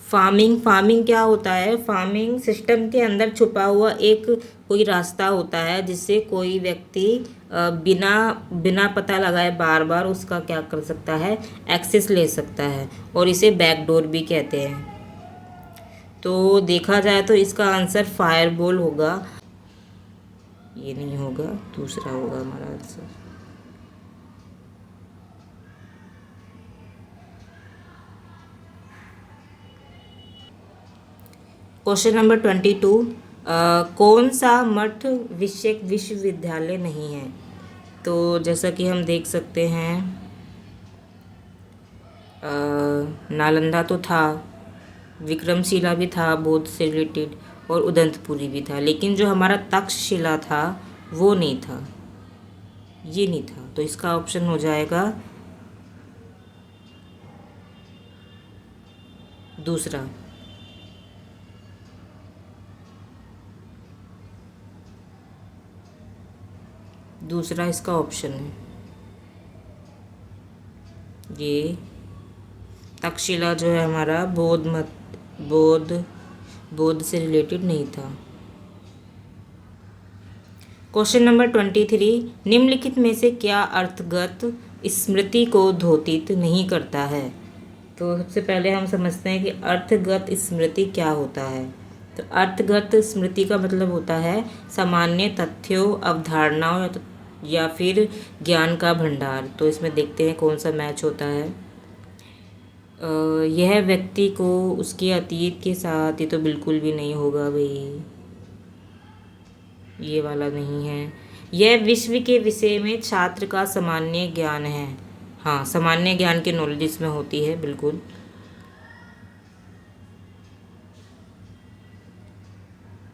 फार्मिंग क्या होता है, फार्मिंग सिस्टम के अंदर छुपा हुआ एक कोई रास्ता होता है जिससे कोई व्यक्ति बिना पता लगाए बार बार उसका क्या कर सकता है, एक्सेस ले सकता है, और इसे बैकडोर भी कहते हैं। तो देखा जाए तो इसका आंसर फायरवॉल होगा, ये नहीं होगा, दूसरा होगा हमारा आंसर। Question number 22। कौन सा मठ विश्वविद्यालय नहीं है? तो जैसा कि हम देख सकते हैं, नालंदा तो था, विक्रमशिला भी था बौद्ध से रिलेटेड, और उदंतपुरी भी था, लेकिन जो हमारा तक्षशिला था वो नहीं था, ये नहीं था। तो इसका ऑप्शन हो जाएगा दूसरा। दूसरा इसका ऑप्शन है, ये तक्षशिला जो है हमारा बौद्ध से रिलेटेड नहीं था। क्वेश्चन नंबर 23, निम्नलिखित में से क्या अर्थगत स्मृति को द्योतित नहीं करता है? तो सबसे पहले हम समझते हैं कि अर्थगत स्मृति क्या होता है। तो अर्थगत स्मृति का मतलब होता है सामान्य तथ्यों, अवधारणाओं या फिर ज्ञान का भंडार। तो इसमें देखते हैं कौन सा मैच होता है। यह व्यक्ति को उसके अतीत के साथ, ये तो बिल्कुल भी नहीं होगा भाई, ये वाला नहीं है। यह विश्व के विषय में छात्र का सामान्य ज्ञान है। हाँ, सामान्य ज्ञान की नॉलेज इसमें होती है बिल्कुल।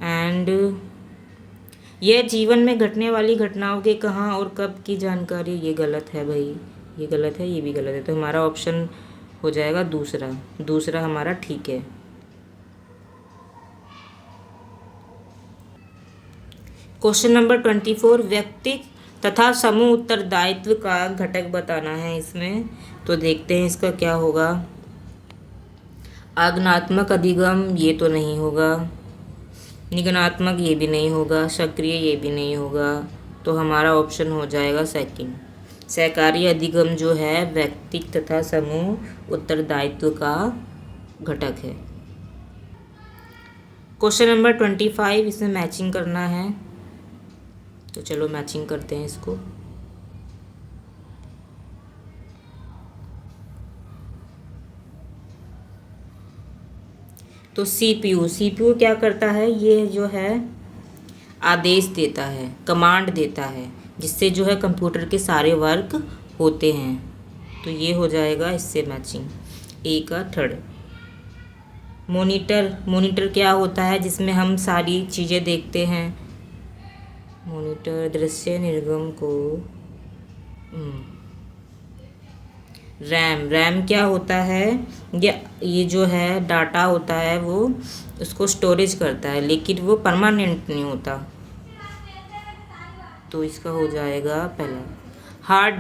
एंड यह जीवन में घटने वाली घटनाओं के कहाँ और कब की जानकारी, ये गलत है भाई, ये गलत है, ये भी गलत है। तो हमारा ऑप्शन हो जाएगा दूसरा। दूसरा हमारा ठीक है। क्वेश्चन नंबर 24, व्यक्ति तथा समूह उत्तरदायित्व का घटक बताना है इसमें। तो देखते हैं इसका क्या होगा। आज्ञानात्मक अधिगम, ये तो नहीं होगा। निगमनात्मक, ये भी नहीं होगा। सक्रिय, ये भी नहीं होगा। तो हमारा ऑप्शन हो जाएगा सेकंड। सहकारी अधिगम जो है व्यक्ति तथा समूह उत्तरदायित्व का घटक है। क्वेश्चन नंबर 25, इसमें मैचिंग करना है, तो चलो मैचिंग करते हैं इसको। तो सीपीयू क्या करता है, ये जो है आदेश देता है, कमांड देता है, जिससे जो है कंप्यूटर के सारे वर्क होते हैं। तो ये हो जाएगा इससे मैचिंग, ए का थर्ड। मॉनिटर क्या होता है, जिसमें हम सारी चीज़ें देखते हैं। मॉनिटर दृश्य निर्गम को रैम क्या होता है, ये जो है डाटा होता है वो उसको स्टोरेज करता है, लेकिन वो परमानेंट नहीं होता। तो इसका हो जाएगा पहला। हार्ड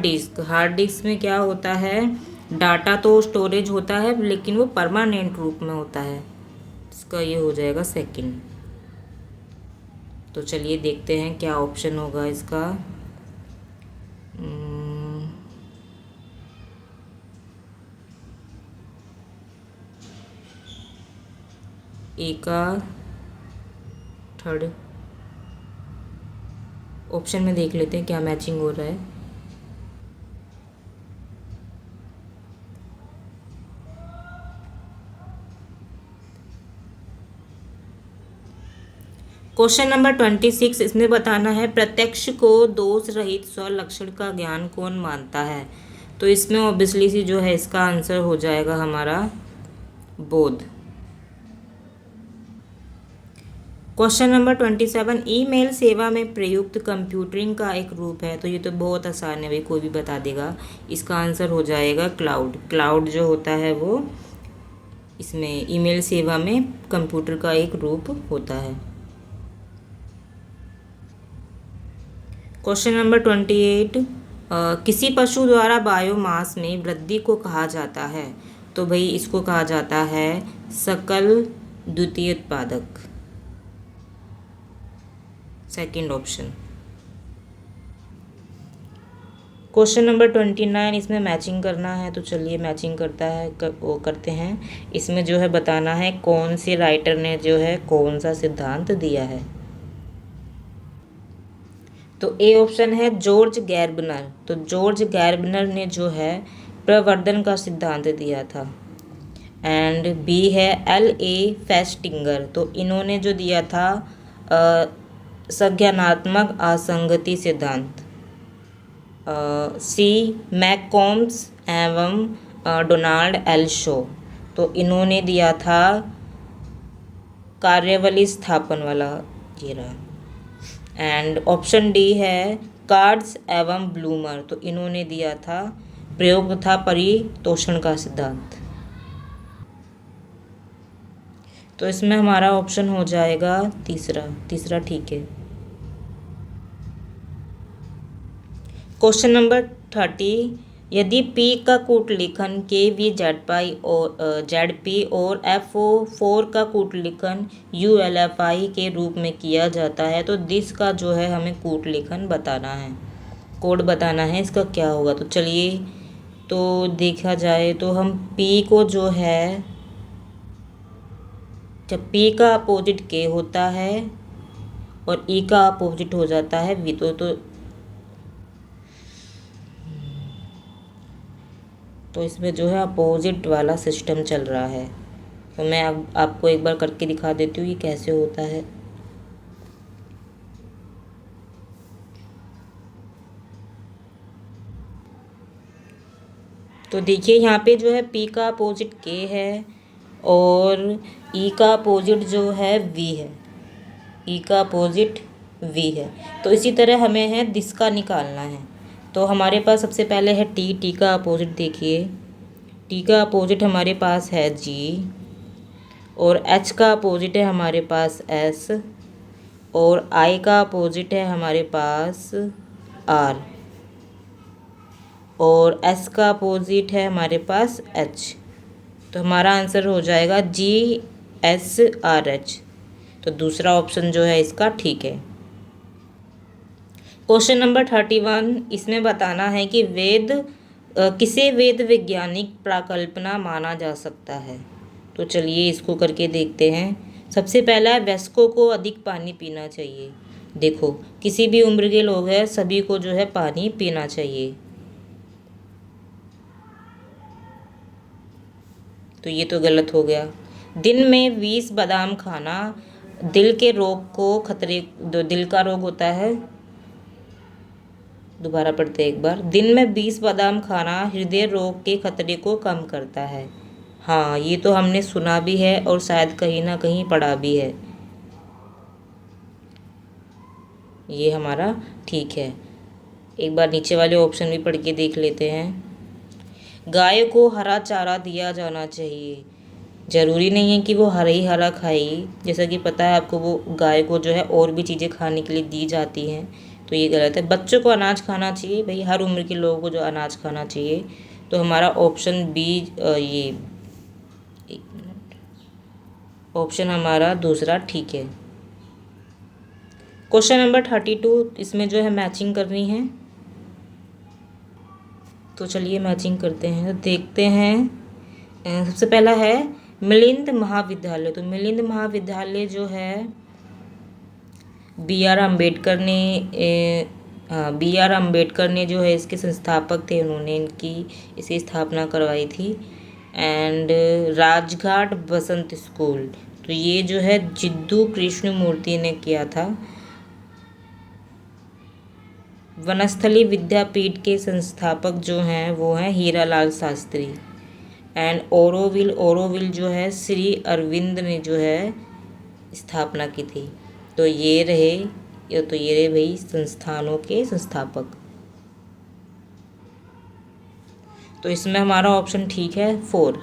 डिस्क में क्या होता है, डाटा तो स्टोरेज होता है लेकिन वो परमानेंट रूप में होता है। इसका ये हो जाएगा सेकंड। तो चलिए देखते हैं क्या ऑप्शन होगा इसका। ए का थर्ड ऑप्शन में देख लेते हैं क्या मैचिंग हो रहा है। क्वेश्चन नंबर 26, इसमें बताना है प्रत्यक्ष को दोष रहित स्वलक्षण का ज्ञान कौन मानता है। तो इसमें ऑब्वियसली सी जो है इसका आंसर हो जाएगा हमारा बोध। क्वेश्चन नंबर 27, ईमेल सेवा में प्रयुक्त कंप्यूटिंग का एक रूप है। तो ये तो बहुत आसान है भाई, कोई भी बता देगा। इसका आंसर हो जाएगा क्लाउड जो होता है वो इसमें ईमेल सेवा में कंप्यूटर का एक रूप होता है। क्वेश्चन नंबर 28, किसी पशु द्वारा बायोमास में वृद्धि को कहा जाता है। तो भाई इसको कहा जाता है सकल द्वितीय उत्पादक, सेकंड ऑप्शन। क्वेश्चन नंबर 29, इसमें मैचिंग करना है। तो चलिए मैचिंग करते हैं। इसमें जो है बताना है कौन से राइटर ने जो है कौन सा सिद्धांत दिया है। तो ए ऑप्शन है जॉर्ज गैर्बनर। तो जॉर्ज गैर्बनर ने जो है प्रवर्धन का सिद्धांत दिया था। एंड बी है L.A. फेस्टिंगर। तो इन्होंने जो दिया था संज्ञानात्मक असंगति सिद्धांत। सी मैककॉम्स एवं डोनाल्ड एल शो, तो इन्होंने दिया था कार्यवली स्थापन वाला, ये रहा। एंड ऑप्शन डी है कार्ड्स एवं ब्लूमर, तो इन्होंने दिया था प्रयोग तथा परितोषण का सिद्धांत। तो इसमें हमारा ऑप्शन हो जाएगा तीसरा ठीक है। क्वेश्चन नंबर 30, यदि P का कूटलिखन KVZP और FO4 का कूटलिखन ULFI के रूप में किया जाता है तो दिस का जो है हमें कूटलिखन बताना है, कोड बताना है, इसका क्या होगा। तो चलिए, तो देखा जाए तो हम P को जो है, जब P का अपोजिट K होता है और E का अपोजिट हो जाता है V, तो इसमें जो है अपोजिट वाला सिस्टम चल रहा है। तो मैं अब आपको एक बार करके दिखा देती हूँ ये कैसे होता है। तो देखिए यहाँ पे जो है P का अपोजिट K है और E का अपोजिट जो है V है, E का अपोजिट V है। तो इसी तरह हमें है दिस का निकालना है। तो हमारे पास सबसे पहले है T का अपोजिट देखिए, T का अपोजिट हमारे पास है G और H का अपोजिट है हमारे पास S और I का अपोजिट है हमारे पास R और S का अपोजिट है हमारे पास H। तो हमारा आंसर हो जाएगा GSRH। तो दूसरा ऑप्शन जो है इसका ठीक है। क्वेश्चन नंबर 31, इसमें बताना है कि किसे वेद वैज्ञानिक प्राकल्पना माना जा सकता है। तो चलिए इसको करके देखते हैं। सबसे पहला है वयस्कों को अधिक पानी पीना चाहिए। देखो किसी भी उम्र के लोग हैं सभी को जो है पानी पीना चाहिए। तो ये तो गलत हो गया। दिन में 20 बादाम खाना दिल के रोग को खतरे, दिल का रोग होता है, दोबारा पढ़ते हैं एक बार। दिन में 20 बादाम खाना हृदय रोग के खतरे को कम करता है। हाँ, ये तो हमने सुना भी है और शायद कहीं ना कहीं पढ़ा भी है। ये हमारा ठीक है। एक बार नीचे वाले ऑप्शन भी पढ़ के देख लेते हैं। गाय को हरा चारा दिया जाना चाहिए। ज़रूरी नहीं है कि वो हरा खाए, जैसा कि पता है आपको वो गाय को जो है और भी चीज़ें खाने के लिए दी जाती हैं, तो ये गलत है। बच्चों को अनाज खाना चाहिए, भाई हर उम्र के लोगों को जो अनाज खाना चाहिए। तो हमारा ऑप्शन बी, ये एक मिनट, ऑप्शन हमारा दूसरा ठीक है। क्वेश्चन नंबर 32, इसमें जो है मैचिंग करनी है। तो चलिए मैचिंग करते हैं। तो देखते हैं, सबसे पहला है मिलिंद महाविद्यालय। तो मिलिंद महाविद्यालय जो है बी आर अम्बेडकर ने जो है इसके संस्थापक थे, उन्होंने इसकी स्थापना करवाई थी। एंड राजघाट बसंत स्कूल, तो ये जो है जिद्दू कृष्णमूर्ति ने किया था। वनस्थली विद्यापीठ के संस्थापक जो हैं वो हैं हीरालाल शास्त्री। एंड ओरोविल जो है श्री अरविंद ने जो है स्थापना की थी। तो ये रहे भाई संस्थानों के संस्थापक। तो इसमें हमारा ऑप्शन ठीक है 4।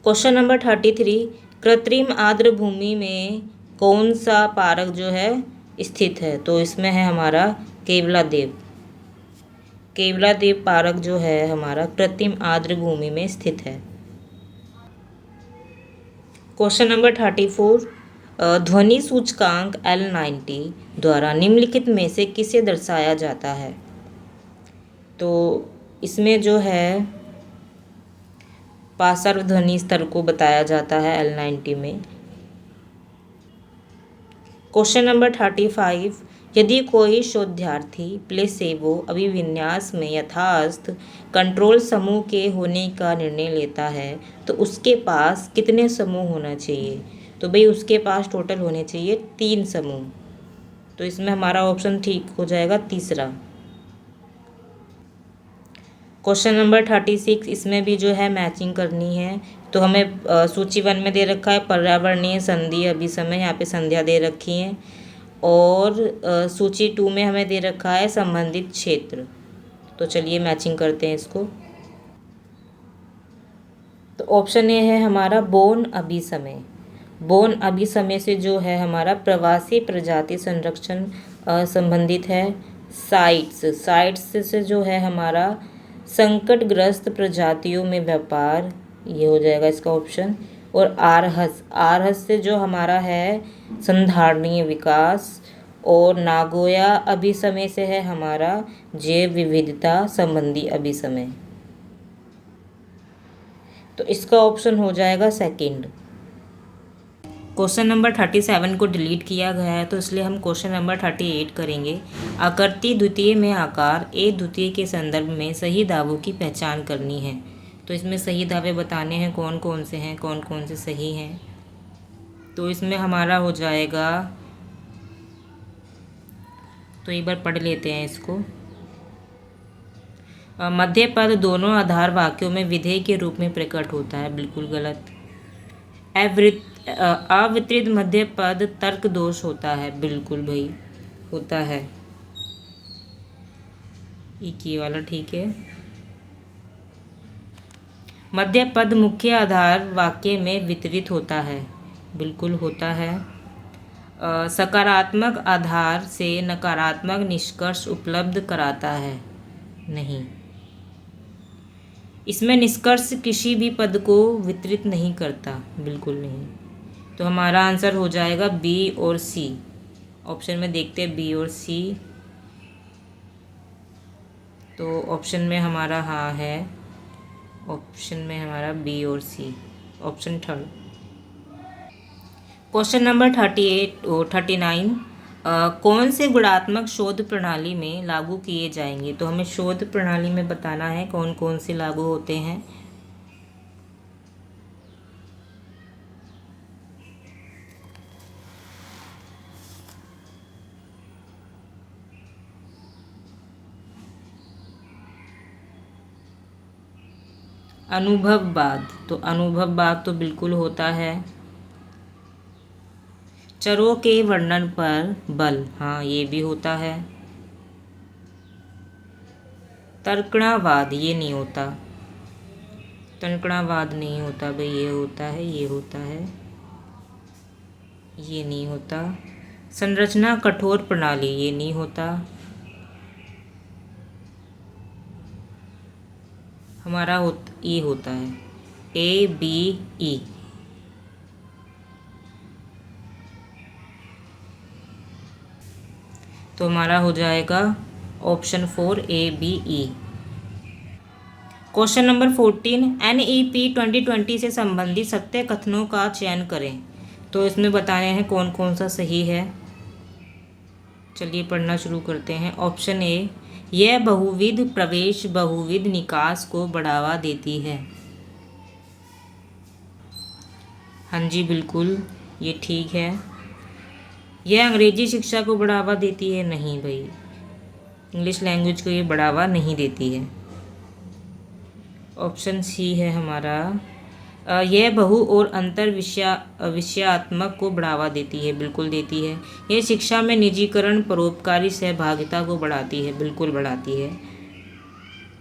क्वेश्चन नंबर 33, कृत्रिम आर्द्र भूमि में कौन सा पारक जो है स्थित है। तो इसमें है हमारा केवलादेव पारक जो है हमारा कृत्रिम आर्द्र भूमि में स्थित है। क्वेश्चन नंबर 34, ध्वनि सूचकांक L90 द्वारा निम्नलिखित में से किसे दर्शाया जाता है। तो इसमें जो है पार्श्व ध्वनि स्तर को बताया जाता है L90 में। क्वेश्चन नंबर 35, यदि कोई शोधार्थी प्लेसेबो अभिविन्यास में यथास्थ कंट्रोल समूह के होने का निर्णय लेता है तो उसके पास कितने समूह होना चाहिए। तो तो भाई उसके पास टोटल होने चाहिए 3 समूह। तो इसमें हमारा ऑप्शन ठीक हो जाएगा तीसरा। क्वेश्चन नंबर 36, इसमें भी जो है मैचिंग करनी है। तो हमें सूची 1 में दे रखा है पर्यावरणीय संधि अभिसमय, यहाँ पे संध्या दे रखी है। और सूची 2 में हमें दे रखा है संबंधित क्षेत्र। तो चलिए मैचिंग करते हैं इसको। तो ऑप्शन ए है हमारा बोन अभिसमय। बोन अभिसमय से जो है हमारा प्रवासी प्रजाति संरक्षण संबंधित है। साइट्स साइट्स से जो है हमारा संकटग्रस्त प्रजातियों में व्यापार, ये हो जाएगा इसका ऑप्शन। और आरहस आरहस से जो हमारा है संधारणीय विकास। और नागोया अभिसमय से है हमारा जैव विविधता संबंधी अभिसमय। तो इसका ऑप्शन हो जाएगा सेकंड। क्वेश्चन नंबर 37 को डिलीट किया गया है, तो इसलिए हम क्वेश्चन नंबर 38 करेंगे। आकृति द्वितीय में आकार ए द्वितीय के संदर्भ में सही दावों की पहचान करनी है। तो इसमें सही दावे बताने हैं कौन कौन से हैं, कौन कौन से सही हैं। तो इसमें हमारा हो जाएगा, तो एक बार पढ़ लेते हैं इसको। मध्य पद दोनों आधार वाक्यों में विधेय के रूप में प्रकट होता है, बिल्कुल गलत। अवितरित मध्य पद तर्क दोष होता है, बिल्कुल भाई होता है। ये वाला ठीक है। मध्य पद मुख्य आधार वाक्य में वितरित होता है, बिल्कुल होता है। सकारात्मक आधार से नकारात्मक निष्कर्ष उपलब्ध कराता है, नहीं। इसमें निष्कर्ष किसी भी पद को वितरित नहीं करता, बिल्कुल नहीं। तो हमारा आंसर हो जाएगा बी और सी। ऑप्शन में देखते हैं बी और सी। तो ऑप्शन में हमारा हाँ है, ऑप्शन में हमारा बी और सी, ऑप्शन थर्ड। क्वेश्चन नंबर 38 और 39, कौन से गुणात्मक शोध प्रणाली में लागू किए जाएंगे। तो हमें शोध प्रणाली में बताना है कौन कौन से लागू होते हैं। अनुभववाद, तो अनुभववाद तो बिल्कुल होता है। चरों के वर्णन पर बल, हाँ ये भी होता है। तर्कणावाद ये नहीं होता, तर्कणावाद नहीं होता भाई, ये होता है, ये होता है, ये नहीं होता। संरचना कठोर प्रणाली ये नहीं होता। हमारा ये होता है ए बी ई। तो हमारा हो जाएगा option 4 A B E. Question number 14, NEP 2020 से संबंधित सत्य कथनों का चयन करें। तो इसमें बताने हैं कौन कौन सा सही है। चलिए पढ़ना शुरू करते हैं। ऑप्शन ए, यह बहुविध प्रवेश बहुविध निकास को बढ़ावा देती है। हाँ जी बिल्कुल ये ठीक है। यह अंग्रेजी शिक्षा को बढ़ावा देती है, नहीं भाई, इंग्लिश लैंग्वेज को ये बढ़ावा नहीं देती है। ऑप्शन सी है हमारा, यह बहु और अंतर विषयात्मक को बढ़ावा देती है, बिल्कुल देती है। यह शिक्षा में निजीकरण परोपकारी सहभागिता को बढ़ाती है, बिल्कुल बढ़ाती है।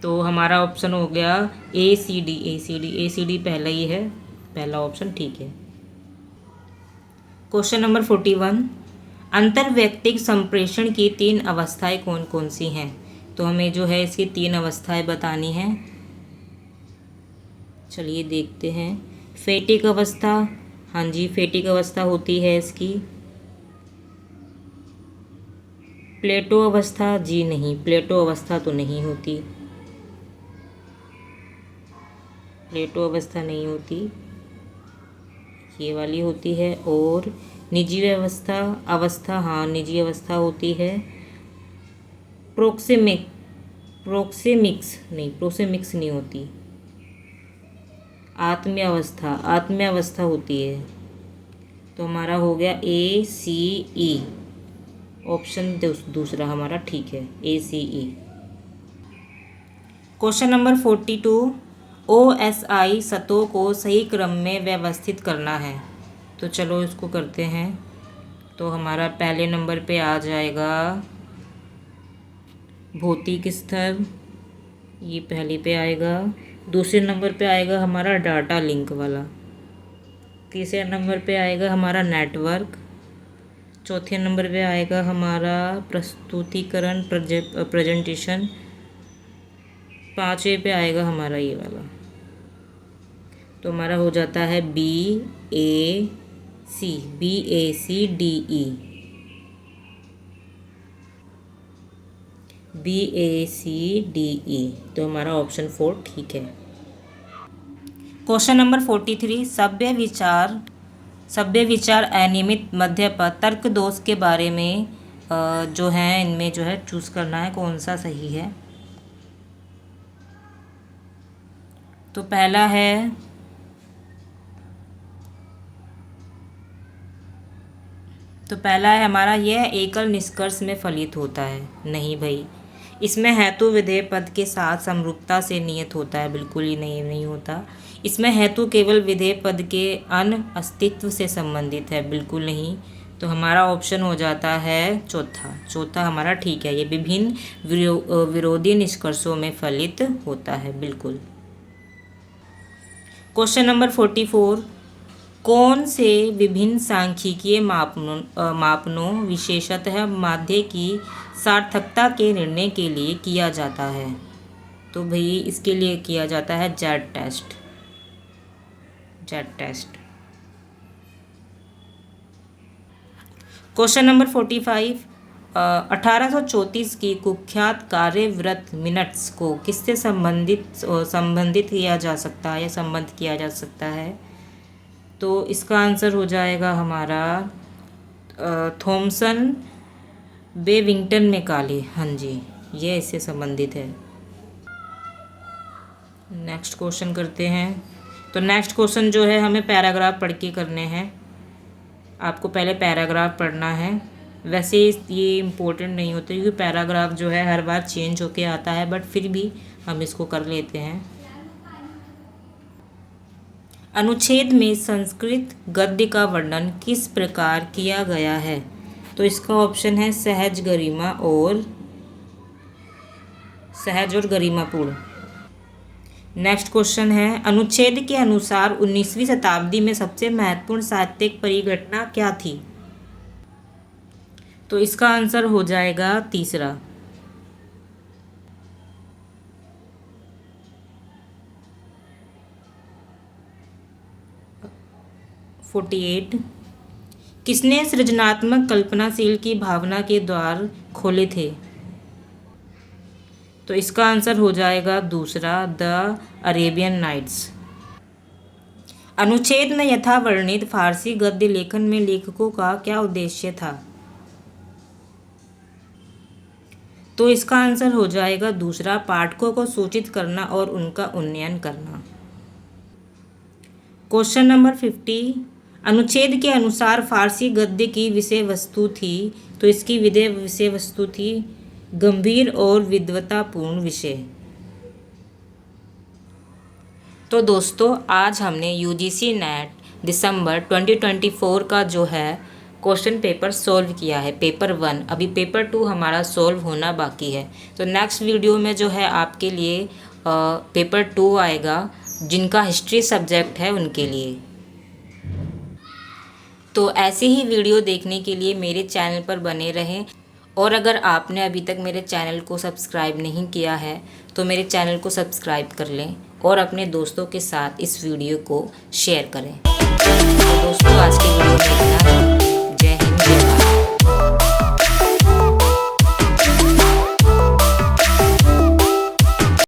तो हमारा ऑप्शन हो गया ACD पहला ही है, पहला ऑप्शन ठीक है। क्वेश्चन नंबर 41, अंतर्वैयक्तिक संप्रेषण की 3 अवस्थाएं कौन कौन सी हैं। तो हमें जो है इसकी 3 अवस्थाएं बतानी हैं। चलिए देखते हैं। फेटिक अवस्था, हाँ जी फेटिक अवस्था होती है इसकी। प्लेटो अवस्था, जी नहीं, प्लेटो अवस्था तो नहीं होती, प्लेटो अवस्था नहीं होती, ये वाली होती है। और निजी अवस्था हाँ निजी अवस्था होती है। प्रोक्सेमिक्स नहीं होती। आत्म्य अवस्था होती है। तो हमारा हो गया ACE, ऑप्शन दूसरा हमारा ठीक है, ACE। क्वेश्चन नंबर 42, OSI सतहों को सही क्रम में व्यवस्थित करना है। तो चलो इसको करते हैं। तो हमारा पहले नंबर पे आ जाएगा भौतिक स्तर, ये पहले पे आएगा। दूसरे नंबर पे आएगा हमारा डाटा लिंक वाला। तीसरे नंबर पे आएगा हमारा नेटवर्क। चौथे नंबर पे आएगा हमारा प्रस्तुतिकरण, प्रेजेंटेशन। पाँचवें पे आएगा हमारा ये वाला। तो हमारा हो जाता है BACDE। BACDE, तो हमारा ऑप्शन 4 ठीक है। क्वेश्चन नंबर 43, सभ्य विचार अनियमित मध्य पर तर्क दोष के बारे में जो है इनमें जो है चूज करना है कौन सा सही है। तो पहला है हमारा, यह एकल निष्कर्ष में फलित होता है। नहीं भाई, इसमें हेतु विधेय पद के साथ समरूपता से नियत होता है। बिल्कुल ही नहीं होता। इसमें हेतु केवल विधेय पद के अस्तित्व से संबंधित है। बिल्कुल नहीं। तो हमारा ऑप्शन हो जाता है चौथा हमारा ठीक है। ये विभिन्न विरोधी निष्कर्षों में फलित होता है। बिल्कुल। क्वेश्चन नंबर 44, कौन से विभिन्न सांख्यिकीय मापनों विशेषतः माध्य की सार्थकता के निर्णय के लिए किया जाता है। तो भाई इसके लिए किया जाता है जेड टेस्ट। क्वेश्चन नंबर 45, 1834 की कुख्यात कार्यव्रत मिनट्स को किससे संबंधित किया जा सकता है या संबंध किया जा सकता है। तो इसका आंसर हो जाएगा हमारा थॉमसन बेविंगटन में काले। हाँ जी, ये इससे संबंधित है। नेक्स्ट क्वेश्चन करते हैं। तो नेक्स्ट क्वेश्चन जो है हमें पैराग्राफ पढ़ के करने हैं। आपको पहले पैराग्राफ पढ़ना है। वैसे ये इम्पोर्टेंट नहीं होता क्योंकि पैराग्राफ जो है हर बार चेंज होके आता है, बट फिर भी हम इसको कर लेते हैं। अनुच्छेद में संस्कृत गद्य का वर्णन किस प्रकार किया गया है। तो इसका ऑप्शन है सहज और गरिमापूर्ण। नेक्स्ट क्वेश्चन है, अनुच्छेद के अनुसार 19वीं शताब्दी में सबसे महत्वपूर्ण साहित्यिक परिघटना क्या थी। तो इसका आंसर हो जाएगा तीसरा। 48, किसने सृजनात्मक कल्पनाशील की भावना के द्वार खोले थे। तो इसका आंसर हो जाएगा दूसरा, द अरेबियन नाइट्स। अनुच्छेद में यथावर्णित फारसी गद्य लेखन में लेखकों का क्या उद्देश्य था। तो इसका आंसर हो जाएगा दूसरा, पाठकों को सूचित करना और उनका उन्नयन करना। क्वेश्चन नंबर 50, अनुच्छेद के अनुसार फारसी गद्य की विषय वस्तु थी। तो इसकी विषय वस्तु थी गंभीर और विद्वतापूर्ण विषय। तो दोस्तों आज हमने यूजीसी नेट दिसंबर 2024 का जो है क्वेश्चन पेपर सॉल्व किया है, पेपर 1। अभी पेपर 2 हमारा सॉल्व होना बाकी है। तो नेक्स्ट वीडियो में जो है आपके लिए पेपर 2 आएगा, जिनका हिस्ट्री सब्जेक्ट है उनके लिए। तो ऐसे ही वीडियो देखने के लिए मेरे चैनल पर बने रहें। और अगर आपने अभी तक मेरे चैनल को सब्सक्राइब नहीं किया है तो मेरे चैनल को सब्सक्राइब कर लें और अपने दोस्तों के साथ इस वीडियो को शेयर करें। तो दोस्तों आज के वीडियो में इतना ही।